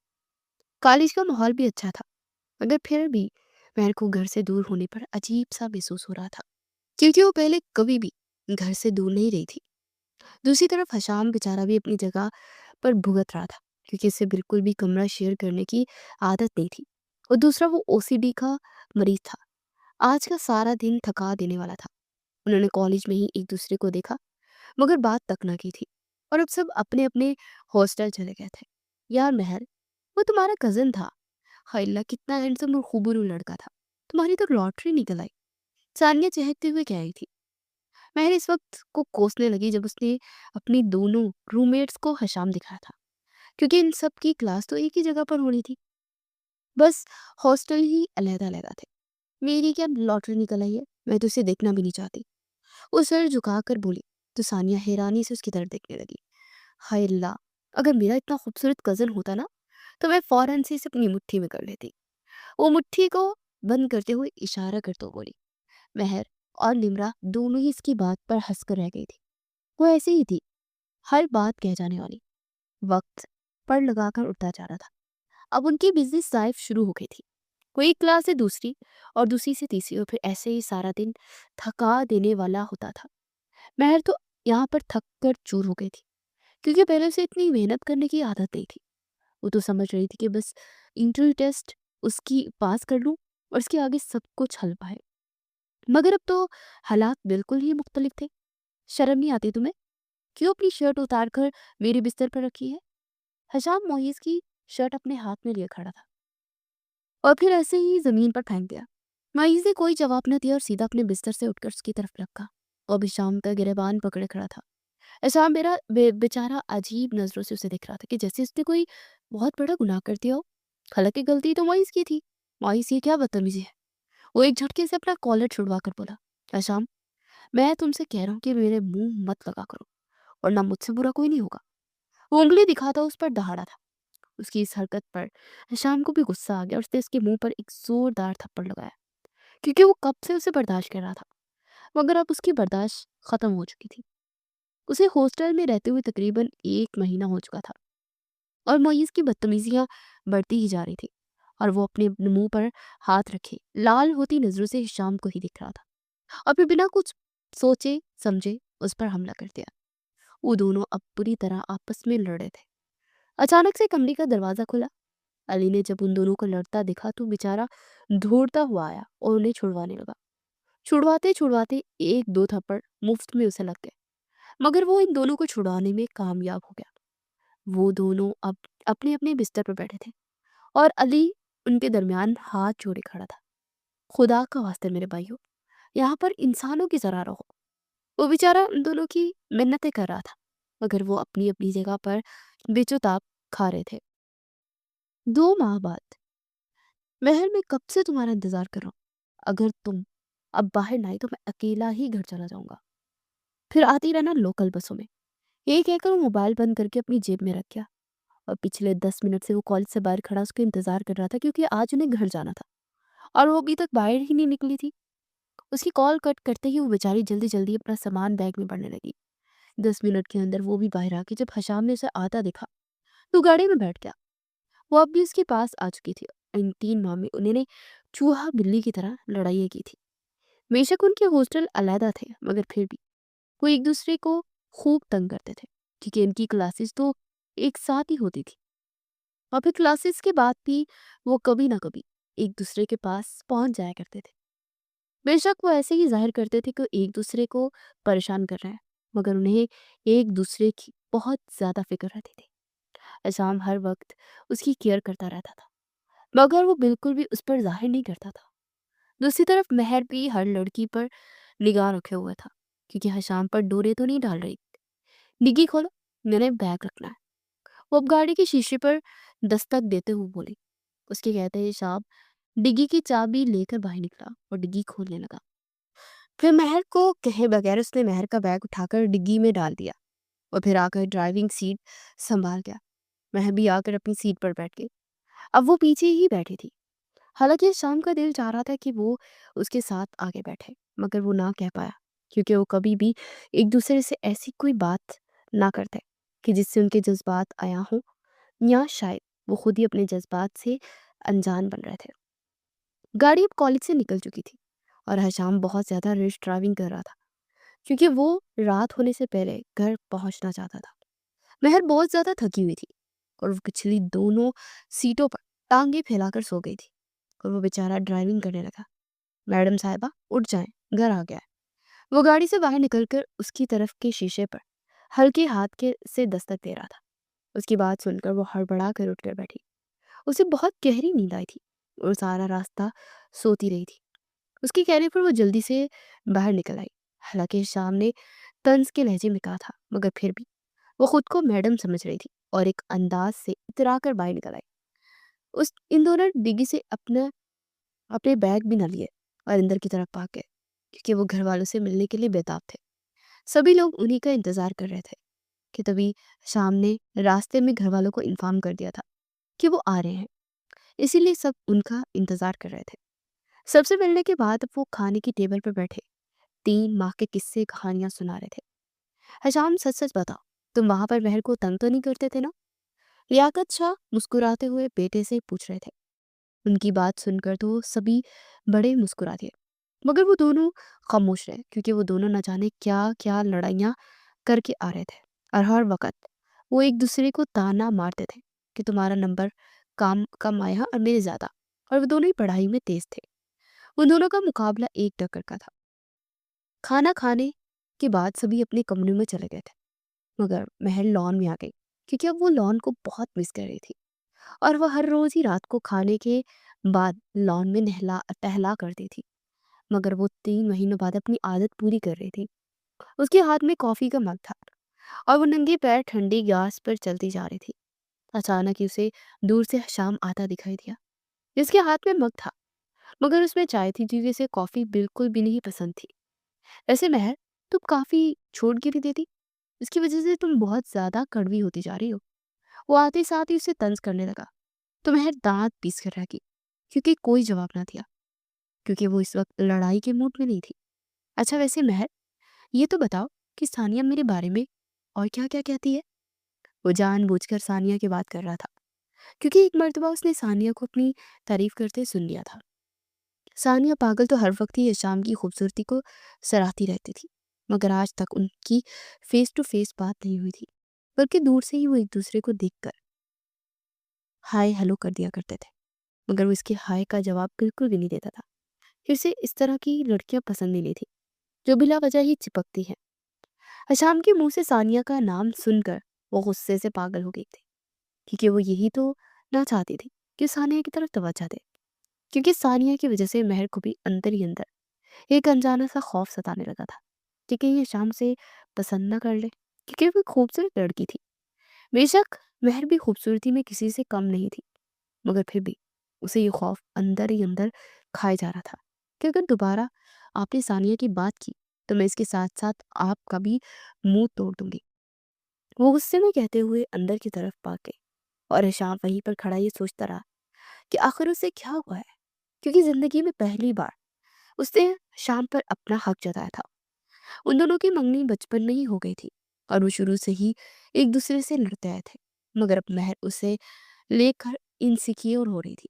कॉलेज का माहौल भी अच्छा था, मगर फिर भी महर को घर से दूर होने पर अजीब-सा महसूस हो रहा था, क्योंकि वो पहले कभी भी घर से दूर नहीं रही थी। दूसरी तरफ हशाम बेचारा भी अपनी जगह पर भुगत रहा था, क्योंकि इसे बिल्कुल भी कमरा शेयर करने की आदत नहीं थी। और दूसरा वो ओसीडी का मरीज था। आज का सारा दिन थका देने वाला था। उन्होंने कॉलेज में ही एक दूसरे को देखा, मगर बात तक ना की थी। और अब सब अपने अपने हॉस्टल चले गए थे। यार महर, वो तुम्हारा कजन था। हाय अल्लाह, कितना हैंडसम और खूबसूरत लड़का था। तुम्हारी तो लॉटरी निकल आई। सानिया चहकते हुए कह रही थी। महर इस वक्त को कोसने लगी जब उसने अपनी दोनों रूममेट्स को हशाम दिखाया था, क्योंकि इन सब की क्लास तो एक ही जगह पर होनी थी। बस हॉस्टल ही अलग-अलग थे। मेरी क्या लॉटरी निकल आई है? मैं तो उसे देखना भी नहीं चाहती। वो सर झुकाकर बोली, तो सानिया हैरानी से उसकी तरफ देखने लगी। हाय अल्लाह! अगर मेरा इतना खूबसूरत कज़न होता ना, तो मैं फ़ौरन से इसे अपनी मुट्ठी में कर लेती। वो मुट्ठी को बंद करते हुए इशारा करते हुए बोली। महर और निम्रा दोनों ही इसकी बात पर हँसकर रह गई थी। वो ऐसे ही थी, हर बात कह जाने वाली। वक्त पर लगाकर उड़ता जा रहा था। अब उनकी बिज़नेस लाइफ़ शुरू हो गई थी। कोई एक क्लास से दूसरी और दूसरी से तीसरी, और फिर ऐसे ही सारा दिन थका देने वाला होता था। महर तो यहाँ पर थक कर चूर हो गई थी, क्योंकि पहले से इतनी मेहनत करने की आदत नहीं थी। वो तो समझ रही थी कि बस इंटरव्यू टेस्ट उसकी पास कर लूँ और उसके आगे सब कुछ हल पाए। मगर अब तो हालात बिल्कुल ही मुख्तलिफ थे। शर्म नहीं आती तुम्हें? क्यों अपनी शर्ट उतार कर मेरे बिस्तर पर रखी है? हशाम मोइज की शर्ट अपने हाथ में लिए खड़ा था और फिर ऐसे ही जमीन पर फेंक दिया। मोइज ने कोई जवाब न दिया और सीधा अपने बिस्तर से उठकर उसकी तरफ लपका और हिशाम का गिरेबान पकड़े खड़ा था। हिशाम बेचारा अजीब नजरों से उसे देख रहा था, कि जैसे उसने कोई बहुत बड़ा गुनाह कर दिया हो। हालांकि गलती तो मोइज की थी। मोइज, ये क्या बदतमीजी है? वो एक झटके से अपना कॉलर छुड़वा कर बोला, हिशाम, मैं तुमसे कह रहा हूँ कि मेरे मुंह मत लगा करो, वरना मुझसे बुरा कोई नहीं होगा। वो उंगली दिखाता उस पर दहाड़ा था। उसकी इस हरकत पर हिशाम को भी गुस्सा आ गया और उसने उसके मुंह पर एक जोरदार थप्पड़ लगाया, क्योंकि वो कब से उसे बर्दाश्त कर रहा था। मगर अब उसकी बर्दाश्त खत्म हो चुकी थी। उसे हॉस्टल में रहते हुए तकरीबन 1 महीना हो चुका था और मोइज की बदतमीजियां बढ़ती ही जा रही थी। और वो अपने मुंह पर हाथ रखे लाल होती नजरों से हिशाम को ही दिख रहा था और फिर बिना कुछ सोचे समझे उस पर हमला कर दिया। वो दोनों अब बुरी तरह आपस में लड़ रहे थे। अचानक से कमरे का दरवाजा खुला। अली ने जब उन दोनों को लड़ता देखा तो बेचारा दौड़ता हुआ आया और उन्हें छुड़वाने लगा। छुड़वाते छुड़वाते 1-2 थप्पड़ मुफ्त में उसे लग गए, मगर वो इन दोनों को छुड़ाने में कामयाब हो गया। वो दोनों अब अपने अपने बिस्तर पर बैठे थे और अली उनके दरमियान हाथ जोड़े खड़ा था। खुदा का वास्ते मेरे भाइयों, यहाँ पर इंसानों की तरह रहो। वो बेचारा उन दोनों की मिन्नतें कर रहा था, मगर वो अपनी अपनी जगह पर बेचुताब खा रहे थे। 2 माह बाद, महर, मैं कब से तुम्हारा इंतजार कर रहा हूँ। अगर तुम अब बाहर ना आई तो मैं अकेला ही घर चला जाऊंगा। फिर आती रहना लोकल बसों में। यही कहकर वो मोबाइल बंद करके अपनी जेब में रख गया और पिछले 10 मिनट से वो कॉलेज से बाहर खड़ा उसका इंतजार कर रहा था, क्योंकि आज उन्हें घर जाना था और वो अभी तक बाहर ही नहीं निकली थी। उसकी कॉल कट करते ही वो बेचारी जल्दी जल्दी अपना सामान बैग में भरने लगी। 10 मिनट के अंदर वो भी बाहर आ गई। जब हशाम ने उसे आता देखा तो गाड़ी में बैठ गया। वो अब भी उसके पास आ चुकी थी। इन 3 माह में उन्होंने चूहा बिल्ली की तरह लड़ाइयाँ की थी। बेशक उनके हॉस्टल अलहदा थे, मगर फिर भी वो एक दूसरे को खूब तंग करते थे, क्योंकि इनकी क्लासेस तो एक साथ ही होती थी। और फिर क्लासेस के बाद भी वो कभी ना कभी एक दूसरे के पास पहुंच जाया करते थे। बेशक वो ऐसे ही जाहिर करते थे कि एक दूसरे को परेशान कर रहे हैं, मगर उन्हें एक दूसरे की बहुत ज्यादा फिक्र रहती थी। अजाम हर वक्त उसकी केयर करता रहता था, मगर वो बिल्कुल भी उस पर जाहिर नहीं करता था। दूसरी तरफ महर भी हर लड़की पर निगाह रखे हुआ था, क्योंकि हशाम पर डोरे तो नहीं डाल रही। डिग्गी खोलो, मैंने बैग रखना है। वो अब गाड़ी के शीशे पर दस्तक देते हुए बोली। उसके कहते ही शाम डिग्गी की चाबी लेकर बाहर निकला और डिग्गी खोलने लगा। फिर महर को कहे बगैर उसने महर का बैग उठाकर डिग्गी में डाल दिया और फिर आकर ड्राइविंग सीट संभाल गया। महर भी आकर अपनी सीट पर बैठ गई। अब वो पीछे ही बैठी थी। हालांकि शाम का दिल चाह रहा था कि वो उसके साथ आगे बैठे, मगर वो ना कह पाया, क्योंकि वो कभी भी एक दूसरे से ऐसी कोई बात ना करते कि जिससे उनके जज्बात आया हो, या शायद वो खुद ही अपने जज्बात से अनजान बन रहे थे। गाड़ी अब कॉलेज से निकल चुकी थी और हशाम बहुत ज़्यादा रेस ड्राइविंग कर रहा था, क्योंकि वो रात होने से पहले घर पहुंचना चाहता था। महर बहुत ज़्यादा थकी हुई थी और वो पिछली दोनों सीटों पर टांगे फैलाकर सो गई थी और वो बेचारा ड्राइविंग करने लगा। मैडम साहिबा उठ जाएं, घर आ गया है। वो गाड़ी से बाहर निकलकर उसकी तरफ के शीशे पर हल्के हाथ के से दस्तक दे रहा था। उसकी बात सुनकर वो हड़बड़ा कर उठकर बैठी। उसे बहुत गहरी नींद आई थी और सारा रास्ता सोती रही थी। उसके कहने पर वो जल्दी से बाहर निकल आई। हालांकि शाम ने तंज के लहजे में कहा था, मगर फिर भी वो खुद को मैडम समझ रही थी और एक अंदाज से इतरा कर बाहर निकल आई। उस इन दोनों डिग्गी से अपने अपने बैग भी न लिए और अंदर की तरफ भाग गए, क्योंकि वो घर वालों से मिलने के लिए बेताब थे। सभी लोग उन्हीं का इंतजार कर रहे थे कि तभी शाम ने रास्ते में घर वालों को इन्फॉर्म कर दिया था कि वो आ रहे हैं। इसीलिए सब उनका इंतजार कर रहे थे। सबसे मिलने के बाद वो खाने की टेबल पर बैठे 3 माह के किस्से कहानियां सुना रहे थे। हशाम, सच सच बताओ, तुम वहां पर महर को तंग तो नहीं करते थे ना? लियाकत शाह मुस्कुराते हुए बेटे से पूछ रहे थे। उनकी बात सुनकर तो सभी बड़े मुस्कुरा दिए, मगर वो दोनों खामोश रहे, क्योंकि वो दोनों न जाने क्या क्या लड़ाइयाँ करके आ रहे थे और हर वक्त वो एक दूसरे को ताना मारते थे कि तुम्हारा नंबर काम कम आया और मेरे ज़्यादा। और वो दोनों ही पढ़ाई में तेज थे। उन दोनों का मुकाबला एक टक्कर का था। खाना खाने के बाद सभी अपने कमरे में चले गए थे, मगर महल लॉन में आ गई, क्योंकि अब वो लॉन को बहुत मिस कर रही थी और वह हर रोज ही रात को खाने के बाद लॉन में नहला टहला करती थी। मगर वो 3 महीनों बाद अपनी आदत पूरी कर रही थी। उसके हाथ में कॉफी का मग था और वो नंगे पैर ठंडी घास पर चलती जा रही थी। अचानक ही उसे दूर से शाम आता दिखाई दिया, जिसके हाथ में मग था, मगर उसमें चाय थी, क्योंकि उसे कॉफी बिल्कुल भी नहीं पसंद थी। ऐसे महर, तुम काफी छोड़ गिरी देती, इसकी वजह से तुम बहुत ज्यादा कड़वी होती जा रही हो। वो आते साथ ही उसे तंज करने लगा। तो महर दांत पीस कर रह गई, क्योंकि कोई जवाब ना दिया, क्योंकि वो इस वक्त लड़ाई के मूड में नहीं थी। अच्छा वैसे महर, ये तो बताओ कि सानिया मेरे बारे में और क्या क्या कहती है? वो जानबूझकर सानिया की बात कर रहा था, क्योंकि एक मर्तबा उसने सानिया को अपनी तारीफ करते सुन लिया था। सानिया पागल तो हर वक्त ही शाम की खूबसूरती को सराहती रहती थी, मगर आज तक उनकी फेस टू फेस बात नहीं हुई थी, बल्कि दूर से ही वो एक दूसरे को देखकर हाय हेलो कर दिया करते थे। मगर वो इसके हाय का जवाब बिल्कुल भी नहीं देता था। फिर से इस तरह की लड़कियां पसंद नहीं थी, जो बिला वजह ही चिपकती हैं। हशाम के मुंह से सानिया का नाम सुनकर वो गुस्से से पागल हो गई थी, क्योंकि वो यही तो ना चाहती थी कि सानिया की तरफ तवज्जो दे, क्योंकि सानिया की वजह से महर को भी अंदर ही अंदर एक अनजाना सा खौफ सताने लगा था कि कहीं ये शाम से पसंद ना कर ले, क्योंकि वो खूबसूरत लड़की थी। बेशक महर भी खूबसूरती में किसी से कम नहीं थी, मगर फिर भी उसे ये खौफ अंदर ही अंदर खाए जा रहा था कि अगर दोबारा आपने सानिया की बात की तो मैं इसके साथ साथ आपका भी मुंह तोड़ दूंगी। वो गुस्से में कहते हुए अंदर की तरफ भाग गई और हिशाम वहीं पर खड़ा ये सोचता रहा कि आखिर उसे क्या हुआ है, क्योंकि जिंदगी में पहली बार उसने शाम पर अपना हक जताया था। उन दोनों की मंगनी बचपन में ही हो गई थी और वो शुरू से ही एक दूसरे से लड़ते आए थे, मगर अब महर उसे लेकर इनसिक्योर हो रही थी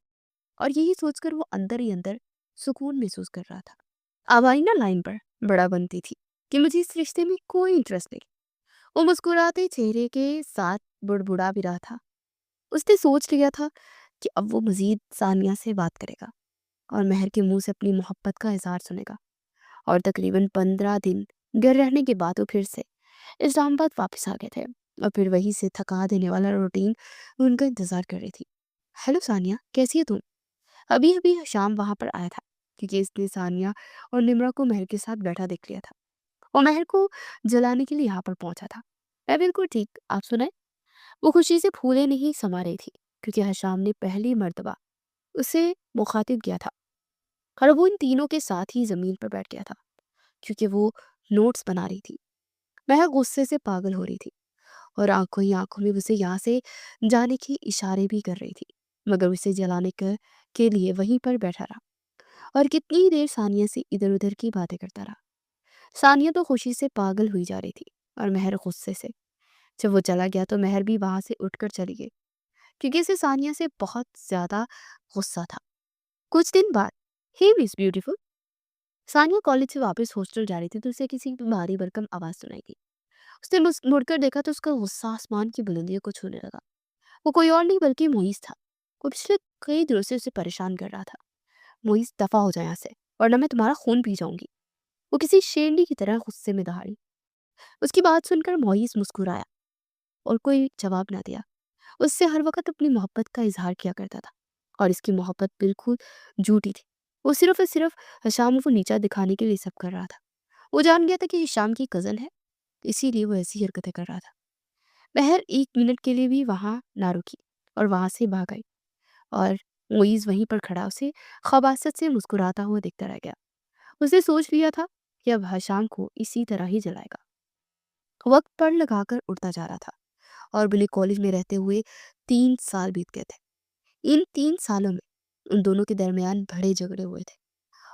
और यही सोचकर वो अंदर ही अंदर सुकून महसूस कर रहा था। अब आई ना लाइन पर बड़ा बनती थी कि मुझे इस रिश्ते में कोई इंटरेस्ट नहीं। वो मुस्कुराते चेहरे के साथ बुड़बुड़ा भी रहा था। उसने सोच लिया था कि अब वो मजीद सानिया से बात करेगा और महर के मुंह से अपनी मोहब्बत का इजहार सुनेगा। और तकरीबन 15 दिन घर रहने के बाद वो फिर से इस्लामाबाद वापस आ गए थे और फिर वहीं से थका देने वाला रूटीन उनका इंतजार कर रही थी। हेलो सानिया, कैसी है तुम? अभी अभी शाम वहां पर आया था, क्योंकि इसने सानिया और निम्रा को महर के साथ बैठा देख लिया था और महर को जलाने के लिए यहाँ पर पहुंचा था। मैं बिल्कुल ठीक, आप सुनाए। वो खुशी से फूले नहीं समा रही थी क्योंकि हशाम ने पहली मर्तबा उसे मुखातिब किया था और वो इन तीनों के साथ ही जमीन पर बैठ गया था क्योंकि वो नोट्स बना रही थी। महक गुस्से से पागल हो रही थी और आंखों ही आंखों में उसे यहाँ से जाने के इशारे भी कर रही थी, मगर उसे जलाने के लिए वहीं पर बैठा रहा और कितनी देर सानिया से इधर उधर की बातें करता रहा। सानिया तो खुशी से पागल हुई जा रही थी और महर गुस्से से। जब वो चला गया तो महर भी वहां से उठकर चली गई क्योंकि इसे सानिया से बहुत ज्यादा गुस्सा था। कुछ दिन बाद, ही मिस ब्यूटीफुल, सानिया कॉलेज से वापस हॉस्टल जा रही थी तो उसे किसी की भारी भरकम आवाज सुनाई दी। उसने मुड़कर देखा तो उसका गुस्सा आसमान की बुलंदियों को छूने लगा। वो कोई और नहीं बल्कि मोइस था। वो पिछले कई दिनों से उसे परेशान कर रहा था। मोइस, दफा हो जाए यहाँ से वरना मैं तुम्हारा खून पी जाऊंगी। वो किसी शेरनी की तरह गुस्से में दहाड़ी। उसकी बात सुनकर मोइस मुस्कुराया और कोई जवाब ना दिया। उससे हर वक्त अपनी मोहब्बत का इजहार किया करता था और इसकी मोहब्बत बिल्कुल झूठी थी। वो सिर्फ और सिर्फ हशाम को नीचा दिखाने के लिए सब कर रहा था। वो जान गया था कि हिशाम की कजन है, इसीलिए वो ऐसी हरकतें कर रहा था। महर एक मिनट के लिए भी वहां ना रुकी और वहां से भाग आई और मोइज वहीं पर खड़ा उसे खबासत से मुस्कुराता हुआ दिखता रह गया। उसने सोच लिया था कि अब हशाम को इसी तरह ही जलाएगा। वक्त पर लगाकर उड़ता जा रहा था और बिली कॉलेज में रहते हुए 3 साल बीत गए थे। इन 3 सालों में उन दोनों के दरमियान बड़े झगड़े हुए थे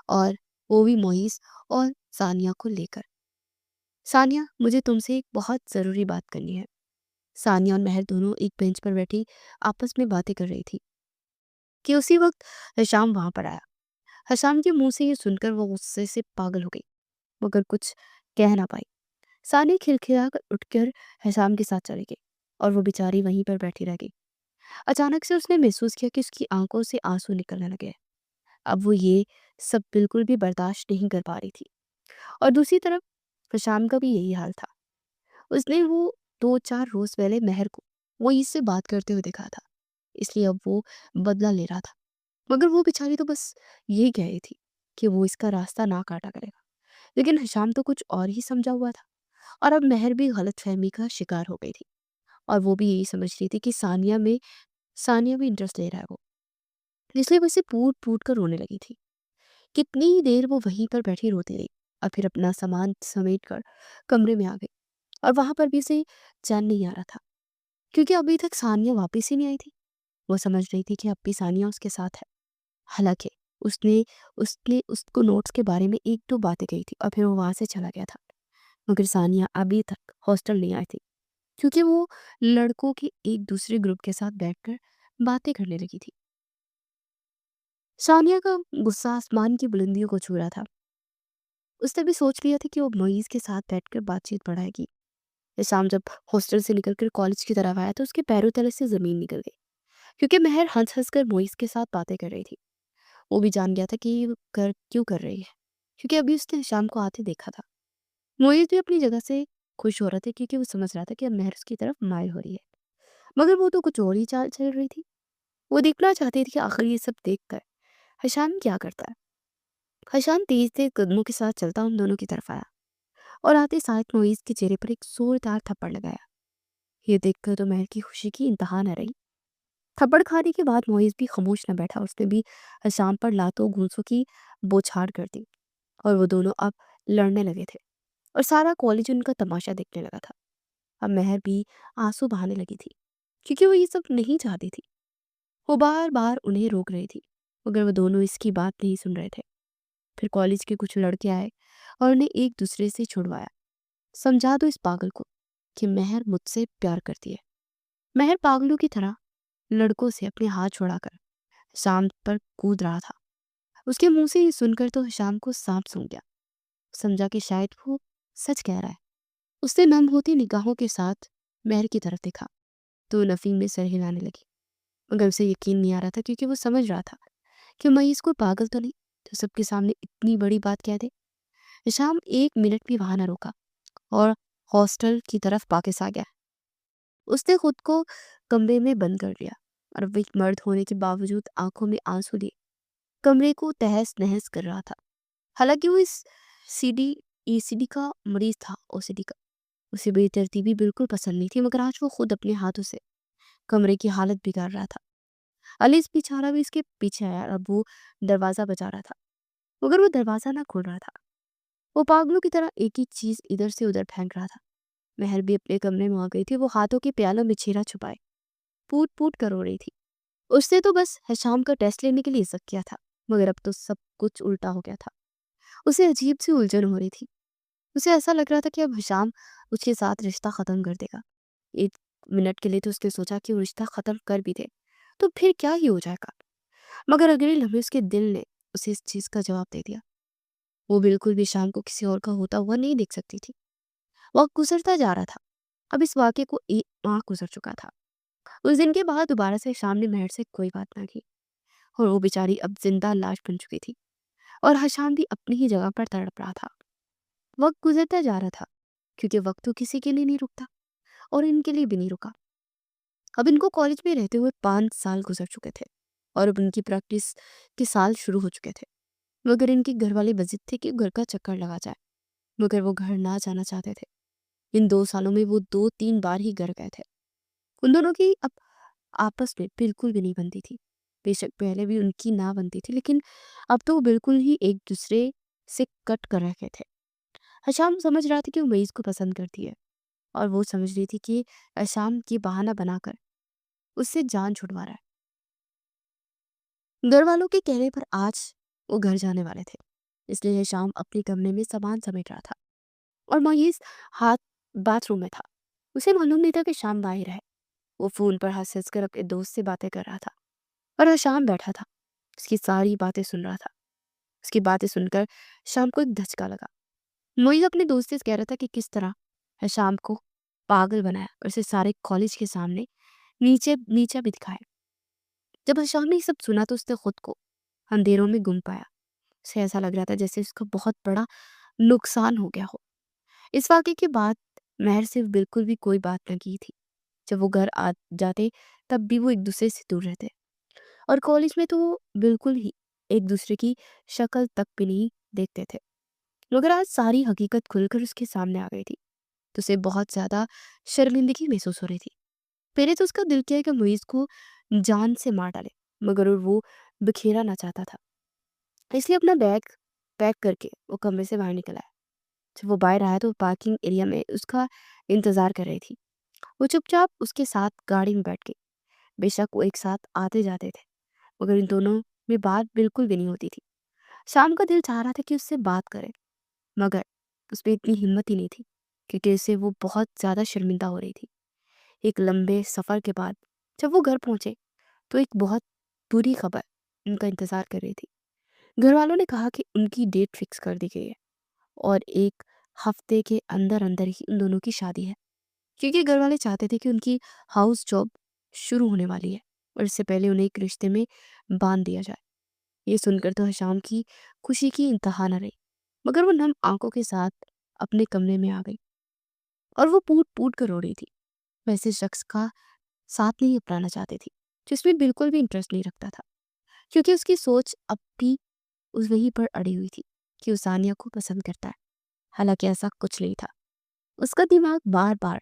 और वो भी मोइस और सानिया को लेकर। सानिया, मुझे तुमसे एक बहुत ज़रूरी बात करनी है। सानिया और महर दोनों एक बेंच पर बैठी आपस में बातें कर रही थी कि उसी वक्त हशाम वहां पर आया। हशाम के मुंह से ये सुनकर वो गुस्से से पागल हो गई, मगर कुछ कह ना पाई। सानिया खिलखिला कर उठकर हशाम के साथ चली गई और वो बेचारी वहीं पर बैठी रह गई। अचानक से उसने महसूस किया कि उसकी आंखों से आंसू निकलने लगे। अब वो ये सब बिल्कुल भी बर्दाश्त नहीं कर पा रही थी और दूसरी तरफ हशाम का भी यही हाल था। उसने वो 2-4 रोज पहले महर को वो इससे बात करते हुए देखा था, इसलिए अब वो बदला ले रहा था। मगर वो बेचारी तो बस यही कह रही थी कि वो इसका रास्ता ना काटा करेगा, लेकिन हशाम तो कुछ और ही समझा हुआ था और अब महर भी गलतफहमी का शिकार हो गई थी और वो भी यही समझ रही थी कि सानिया भी इंटरेस्ट ले रहा है वो, इसलिए वो इसे फूट फूट कर रोने लगी थी। कितनी देर वो वहीं पर बैठी रोती रही और फिर अपना सामान समेट कर कमरे में आ गई और वहां पर भी उसे चैन नहीं आ रहा था क्योंकि अभी तक सानिया वापस ही नहीं आई थी। वो समझ रही थी कि अब भी सानिया उसके साथ है। हालांकि उसने उसने उसको नोट्स के बारे में एक दो बातें कही थी और फिर वो वहां से चला गया था। मगर सानिया अभी तक हॉस्टल नहीं आई थी क्योंकि वो लड़कों के एक दूसरे ग्रुप के साथ बैठकर बातें करने लगी थी। सानिया का गुस्सा आसमान की बुलंदियों को छू रहा था। उसने भी सोच लिया था कि वो मोइज के साथ बैठकर बातचीत बढ़ाएगी। इस शाम जब हॉस्टल से निकलकर कॉलेज की तरफ आया तो उसके पैरों तले से जमीन निकल गई क्योंकि महर हंस हंस कर मोइज के साथ बातें कर रही थी। वो भी जान गया था कि ये कर क्यों कर रही है क्योंकि अभी उसने शाम को आते देखा था। मोइज भी अपनी जगह से खुश हो रहा था क्योंकि वो समझ रहा था कि अब महर उसकी तरफ मायल हो रही है। मगर वो तो कुछ और ही चाल चल रही थी। वो देखना चाहती थी कि आखिर ये सब देख कर हशाम क्या करता है। हशाम तेज तेज कदमों के साथ चलता उन दोनों की तरफ आया और आते साथ मोइज के चेहरे पर एक जोरदार थप्पड़ लगाया। ये देखकर तो महर की खुशी की इंतहा न रही। थप्पड़ खाने के बाद मोइज भी खामोश न बैठा, उसने भी हशाम पर लातों घूंसों की बौछार कर दी और वो दोनों अब लड़ने लगे थे और सारा कॉलेज उनका तमाशा देखने लगा था। अब महर भी आंसू बहाने लगी थी क्योंकि वो ये सब नहीं चाहती थी। वो बार बार उन्हें रोक रही थी मगर वो दोनों इसकी बात नहीं सुन रहे थे। फिर कॉलेज के कुछ लड़के आए और उन्हें एक दूसरे से छुड़वाया। समझा दो इस पागल को कि महर मुझसे प्यार करती है। महर पागलों की तरह लड़कों से अपने हाथ छुड़ाकर शाम पर कूद रहा था। उसके मुंह से ये सुनकर तो शाम को सांप सूंघ गया। समझा कि शायद वो सच कह रहा है। उसने नम होती निगाहों के साथ महर की तरफ देखा तो नफीम में सर हिलाने लगी, मगर उसे यकीन नहीं आ रहा था क्योंकि वो समझ रहा था कि मैं इसको पागल तो नहीं तो सबके सामने इतनी बड़ी बात कह दे। शाम एक मिनट भी वहां ना रुका और हॉस्टल की तरफ वापस आ गया। उसने खुद को कमरे में बंद कर लिया और अब एक मर्द होने के बावजूद आंखों में आंसू लिए कमरे को तहस-नहस कर रहा था। हालाँकि वो इस सीडी एसीडी का मरीज़ था, ओसीडी का। उसे बेतरतीबी बिल्कुल पसंद नहीं थी, मगर आज वो खुद अपने हाथों से कमरे की हालत बिगाड़ रहा था। अलीस बेचारा भी इसके पीछे आया और अब वो दरवाज़ा बजा रहा था, मगर वो दरवाज़ा ना खुल रहा था। वो पागलों की तरह एक ही चीज़ इधर से उधर फेंक रहा था। महर भी अपने कमरे में आ गई थी। वो हाथों के प्यालों में चेहरा छुपाए पूट-पूट कर रो रही थी। उसने तो बस हिशाम का टेस्ट लेने के लिए शक किया था, मगर अब तो सब कुछ उल्टा हो गया था। उसे अजीब सी उलझन हो रही थी। उसे ऐसा लग रहा था कि अब हिशाम उसके साथ रिश्ता ख़त्म कर देगा। एक मिनट के लिए तो उसने सोचा कि वो रिश्ता ख़त्म कर भी दे, तो फिर क्या ही हो जाएगा? मगर अगले लम्हे उसके दिल ने उसे इस चीज़ का जवाब दे दिया। वो बिल्कुल भी शाम को किसी और का होता हुआ नहीं देख सकती थी। वक़्त गुज़रता जा रहा था। अब इस वाक़ये को 1 माह गुज़र चुका था। उस दिन के बाद दोबारा से शाम ने महर से कोई बात ना की और वो बेचारी अब ज़िंदा लाश बन चुकी थी और हशाम भी अपनी ही जगह पर तड़प रहा था। वक़्त गुज़रता जा रहा था क्योंकि वक़्त तो किसी के लिए नहीं रुकता और इनके लिए भी नहीं रुका। अब इनको कॉलेज में रहते हुए 5 साल गुज़र चुके थे और अब उनकी प्रैक्टिस के साल शुरू हो चुके थे। मगर इनके घरवाले बज़िद थे कि घर का चक्कर लगा जाए, मगर वो घर ना जाना चाहते थे। इन 2 सालों में वो 2-3 बार ही घर गए थे। उन दोनों की अब आपस में बिल्कुल भी नहीं बनती थी। बेशक पहले भी उनकी ना बनती थी, लेकिन अब तो वो बिल्कुल ही एक-दूसरे से कट कर रखे थे। हशाम समझ रहा था कि वो मईज़ को पसंद करती है और वो समझ रही थी कि हशाम ये बहाना बनाकर उससे जान छुड़वा रहा है। घरवालों के कहने पर आज वो घर जाने वाले थे, इसलिए हशाम अपने कमरे में सामान समेट रहा था और मईज़ हाथ बाथरूम में था। उसे मालूम नहीं था कि शाम बाहर है। वो फ़ोन पर हँस-हँस कर अपने दोस्त से बातें कर रहा था और हशाम बैठा था, उसकी सारी बातें सुन रहा था। उसकी बातें सुनकर शाम को एक धचका लगा। मोइज़ अपने दोस्त से कह रहा था कि किस तरह हशाम को पागल बनाया और उसे सारे कॉलेज के सामने नीचे नीचा भी दिखाया। जब हशाम ने ये सब सुना तो उसने खुद को अंधेरों में गुम पाया। उसे ऐसा लग रहा था जैसे उसका बहुत बड़ा नुकसान हो गया हो। इस वाक़ये के बाद महर से बिल्कुल भी कोई बात न की थी। जब वो घर आ जाते तब भी वो एक-दूसरे से दूर रहते और कॉलेज में तो वो बिल्कुल ही एक-दूसरे की शक्ल तक भी नहीं देखते थे। मगर आज सारी हकीकत खुलकर उसके सामने आ गई थी, तो उसे बहुत ज़्यादा शर्मिंदगी महसूस हो रही थी। पहले तो उसका दिल किया कि मुइज़ को जान से मार डाले, मगर वो बिखेरा ना चाहता था। इसलिए अपना बैग पैक करके वो कमरे से बाहर निकल आया। जब वो बाहर आया तो पार्किंग एरिया में उसका इंतज़ार कर रही थी। वो चुपचाप उसके साथ गाड़ी में बैठ गई। बेशक वो एक साथ आते-जाते थे, मगर इन दोनों में बात बिल्कुल भी नहीं होती थी। शाम का दिल चाह रहा था कि उससे बात करे, मगर उसमें इतनी हिम्मत ही नहीं थी, क्योंकि उससे वो बहुत ज़्यादा शर्मिंदा हो रही थी। एक लंबे सफ़र के बाद जब वो घर पहुँचे, तो एक बहुत बुरी खबर उनका इंतज़ार कर रही थी। घरवालों ने कहा कि उनकी डेट फिक्स कर दी गई है और 1 हफ्ते के अंदर-अंदर ही उन दोनों की शादी है। क्योंकि घरवाले चाहते थे कि उनकी हाउस जॉब शुरू होने वाली है और इससे पहले उन्हें एक रिश्ते में बाँध दिया जाए। ये सुनकर तो हशाम की खुशी की इंतहा न रही, मगर वो नम आँखों के साथ अपने कमरे में आ गई और वो पूट-पूट कर रो रही थी। वो ऐसे शख्स का साथ नहीं अपनाना चाहती थी, जिसमें बिल्कुल भी इंटरेस्ट नहीं रखता था, क्योंकि उसकी सोच अब भी उस वहीं पर अड़ी हुई थी कि वो सानिया को पसंद करता है। हालाँकि ऐसा कुछ नहीं था। उसका दिमाग बार-बार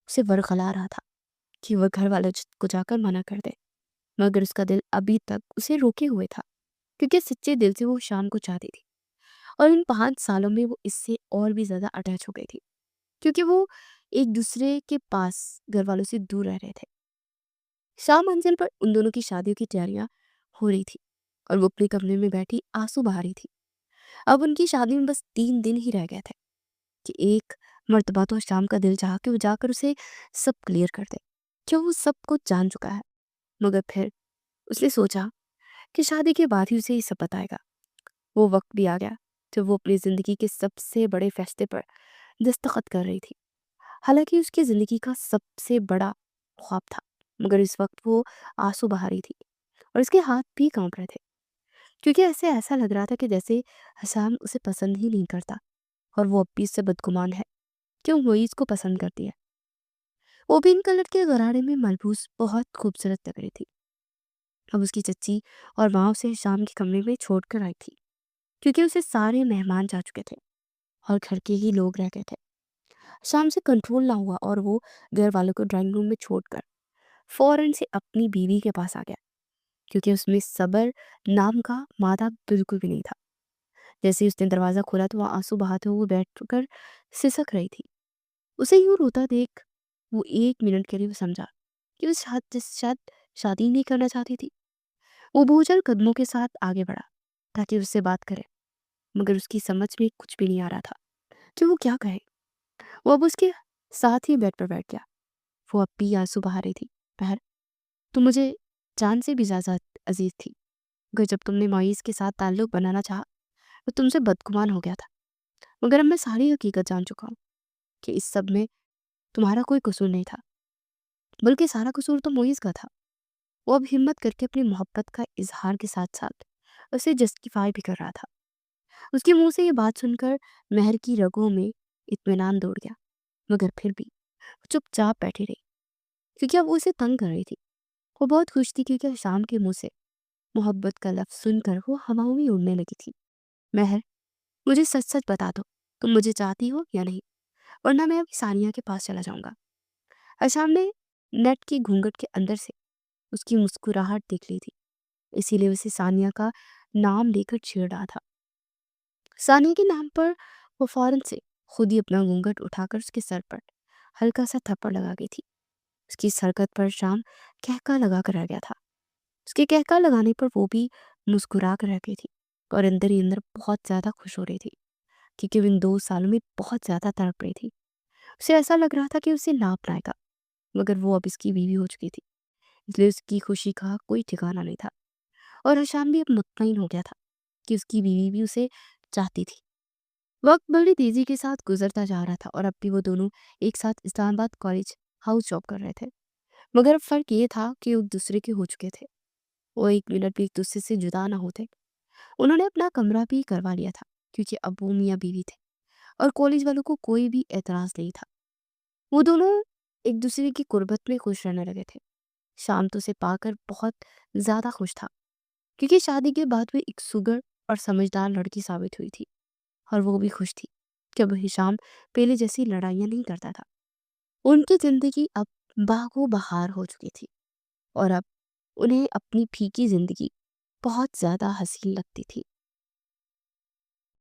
उसे वरगला रहा था कि वह घरवालों को जाकर मना कर दे, मगर उसका दिल अभी तक उसे रोके हुए था, क्योंकि सच्चे दिल से वो शाम को चाहती थी और इन 5 सालों में वो इससे और भी ज़्यादा अटैच हो गई थी, क्योंकि वो एक-दूसरे के पास घरवालों से दूर रह रहे थे। शाम मंजिल पर उन दोनों की शादियों की तैयारियां हो रही थी और वो अपने कमरे में बैठी आंसू बहा रही थी। अब उनकी शादी में बस 3 दिन ही रह गए थे कि एक मर्तबा तो शाम का दिल चाहा कि वो जाकर उसे सब क्लियर कर दे, क्यों वो सब कुछ जान चुका है। मगर फिर उसने सोचा कि शादी के बाद ही उसे ये सब बताएगा। वो वक्त भी आ गया जब वो अपनी ज़िंदगी के सबसे बड़े फैसले पर दस्तखत कर रही थी। हालांकि उसकी ज़िंदगी का सबसे बड़ा ख्वाब था, मगर इस वक्त वो आंसू बहा रही थी और उसके हाथ भी कांप रहे थे, क्योंकि ऐसा लग रहा था कि जैसे हसाम उसे पसंद ही नहीं करता और वो अब भी इससे बदगुमान है क्यों वो इसको पसंद करती है। वो पिंक कलर के गरारे में मलबूस बहुत खूबसूरत लग रही थी। अब उसकी चच्ची और माँ उसे शाम के कमरे में छोड़कर आई थी, क्योंकि उसे सारे मेहमान जा चुके थे और घर के ही लोग रह गए थे। शाम से कंट्रोल ना हुआ और वो घर वालों को ड्राइंग रूम में छोड़कर फौरन से अपनी बीवी के पास आ गया, क्योंकि उसमें सबर नाम का मादा बिल्कुल भी नहीं था। जैसे ही उसने दरवाज़ा खोला तो वह आंसू बहाते हुए बैठकर सिसक रही थी। उसे यूं रोता देख वो 1 मिनट के लिए वो समझा कि वो शायद शादी ही नहीं करना चाहती थी। वो बोझल कदमों के साथ आगे बढ़ा ताकि उससे बात करे, मगर उसकी समझ में कुछ भी नहीं आ रहा था कि वो क्या कहे। वो अब उसके साथ ही बेड पर बैठ गया। वो अब भी आंसू बहा रही थी। बहर, तुम मुझे जान से भी ज़्यादा अजीज थी, मगर जब तुमने मोइस के साथ ताल्लुक बनाना चाहा तो तुमसे बदगुमान हो गया था। मगर अब मैं सारी हकीकत जान चुका हूँ कि इस सब में तुम्हारा कोई कसूर नहीं था, बल्कि सारा कसूर तो मोइस का था। वो अब हिम्मत करके अपनी मोहब्बत का इजहार के साथ साथ उसे जस्टिफाई भी कर रहा था। उसके मुंह से ये बात सुनकर महर की रगों में इत्मीनान दौड़ गया, मगर फिर भी वो चुपचाप बैठी रही, क्योंकि अब वो उसे तंग कर रही थी। वो बहुत खुश थी क्योंकि शाम के मुंह से मोहब्बत का लफ्ज सुनकर वो हवाओं में उड़ने लगी थी। महर, मुझे सच सच बता दो, तुम मुझे चाहती हो या नहीं, वरना मैं अभी सानिया के पास चला जाऊंगा। अशाम ने नेट की घूंघट के अंदर से उसकी मुस्कुराहट देख ली थी, इसीलिए उसे सानिया का नाम लेकर छेड़ रहा था। सानिया के नाम पर वो फौरन से खुद ही अपना घूंघट उठाकर उसके सर पर हल्का सा थप्पड़ लगा गई थी। उसकी इस हरकत पर शाम कहका लगा कर रह गया था। उसके कहका लगाने पर वो भी मुस्कुरा कर रह गई थी और अंदर ही अंदर बहुत ज़्यादा खुश हो रही थी, क्योंकि वो इन 2 सालों में बहुत ज़्यादा तड़प रही थी। उसे ऐसा लग रहा था कि उसे ना अपनाएगा, मगर वो अब इसकी बीवी हो चुकी थी, इसलिए उसकी खुशी का कोई ठिकाना नहीं था। और हशाम भी अब मुतमईन हो गया था कि उसकी बीवी भी उसे चाहती थी। वक्त बड़ी तेजी के साथ गुजरता जा रहा था और अब भी वो दोनों एक साथ इस्लामाबाद कॉलेज हाउस जॉब कर रहे थे, मगर अब फर्क ये था कि वो एक दूसरे के हो चुके थे। वो 1 मिनट भी एक दूसरे से जुदा ना होते। उन्होंने अपना कमरा भी करवा लिया था, क्योंकि अब वो मियाँ बीवी थे और कॉलेज वालों को कोई भी एतराज नहीं था। वो दोनों एक दूसरे की कुर्बत में खुश रहने लगे थे। शाम तो उसे पाकर बहुत ज्यादा खुश था, क्योंकि शादी के बाद वो एक सुगर और समझदार लड़की साबित हुई थी। और वो भी खुश थी कि अब हिशाम पहले जैसी लड़ाइयाँ नहीं करता था। उनकी जिंदगी अब बागो बहार हो चुकी थी और अब उन्हें अपनी फीकी जिंदगी बहुत ज्यादा हसीन लगती थी।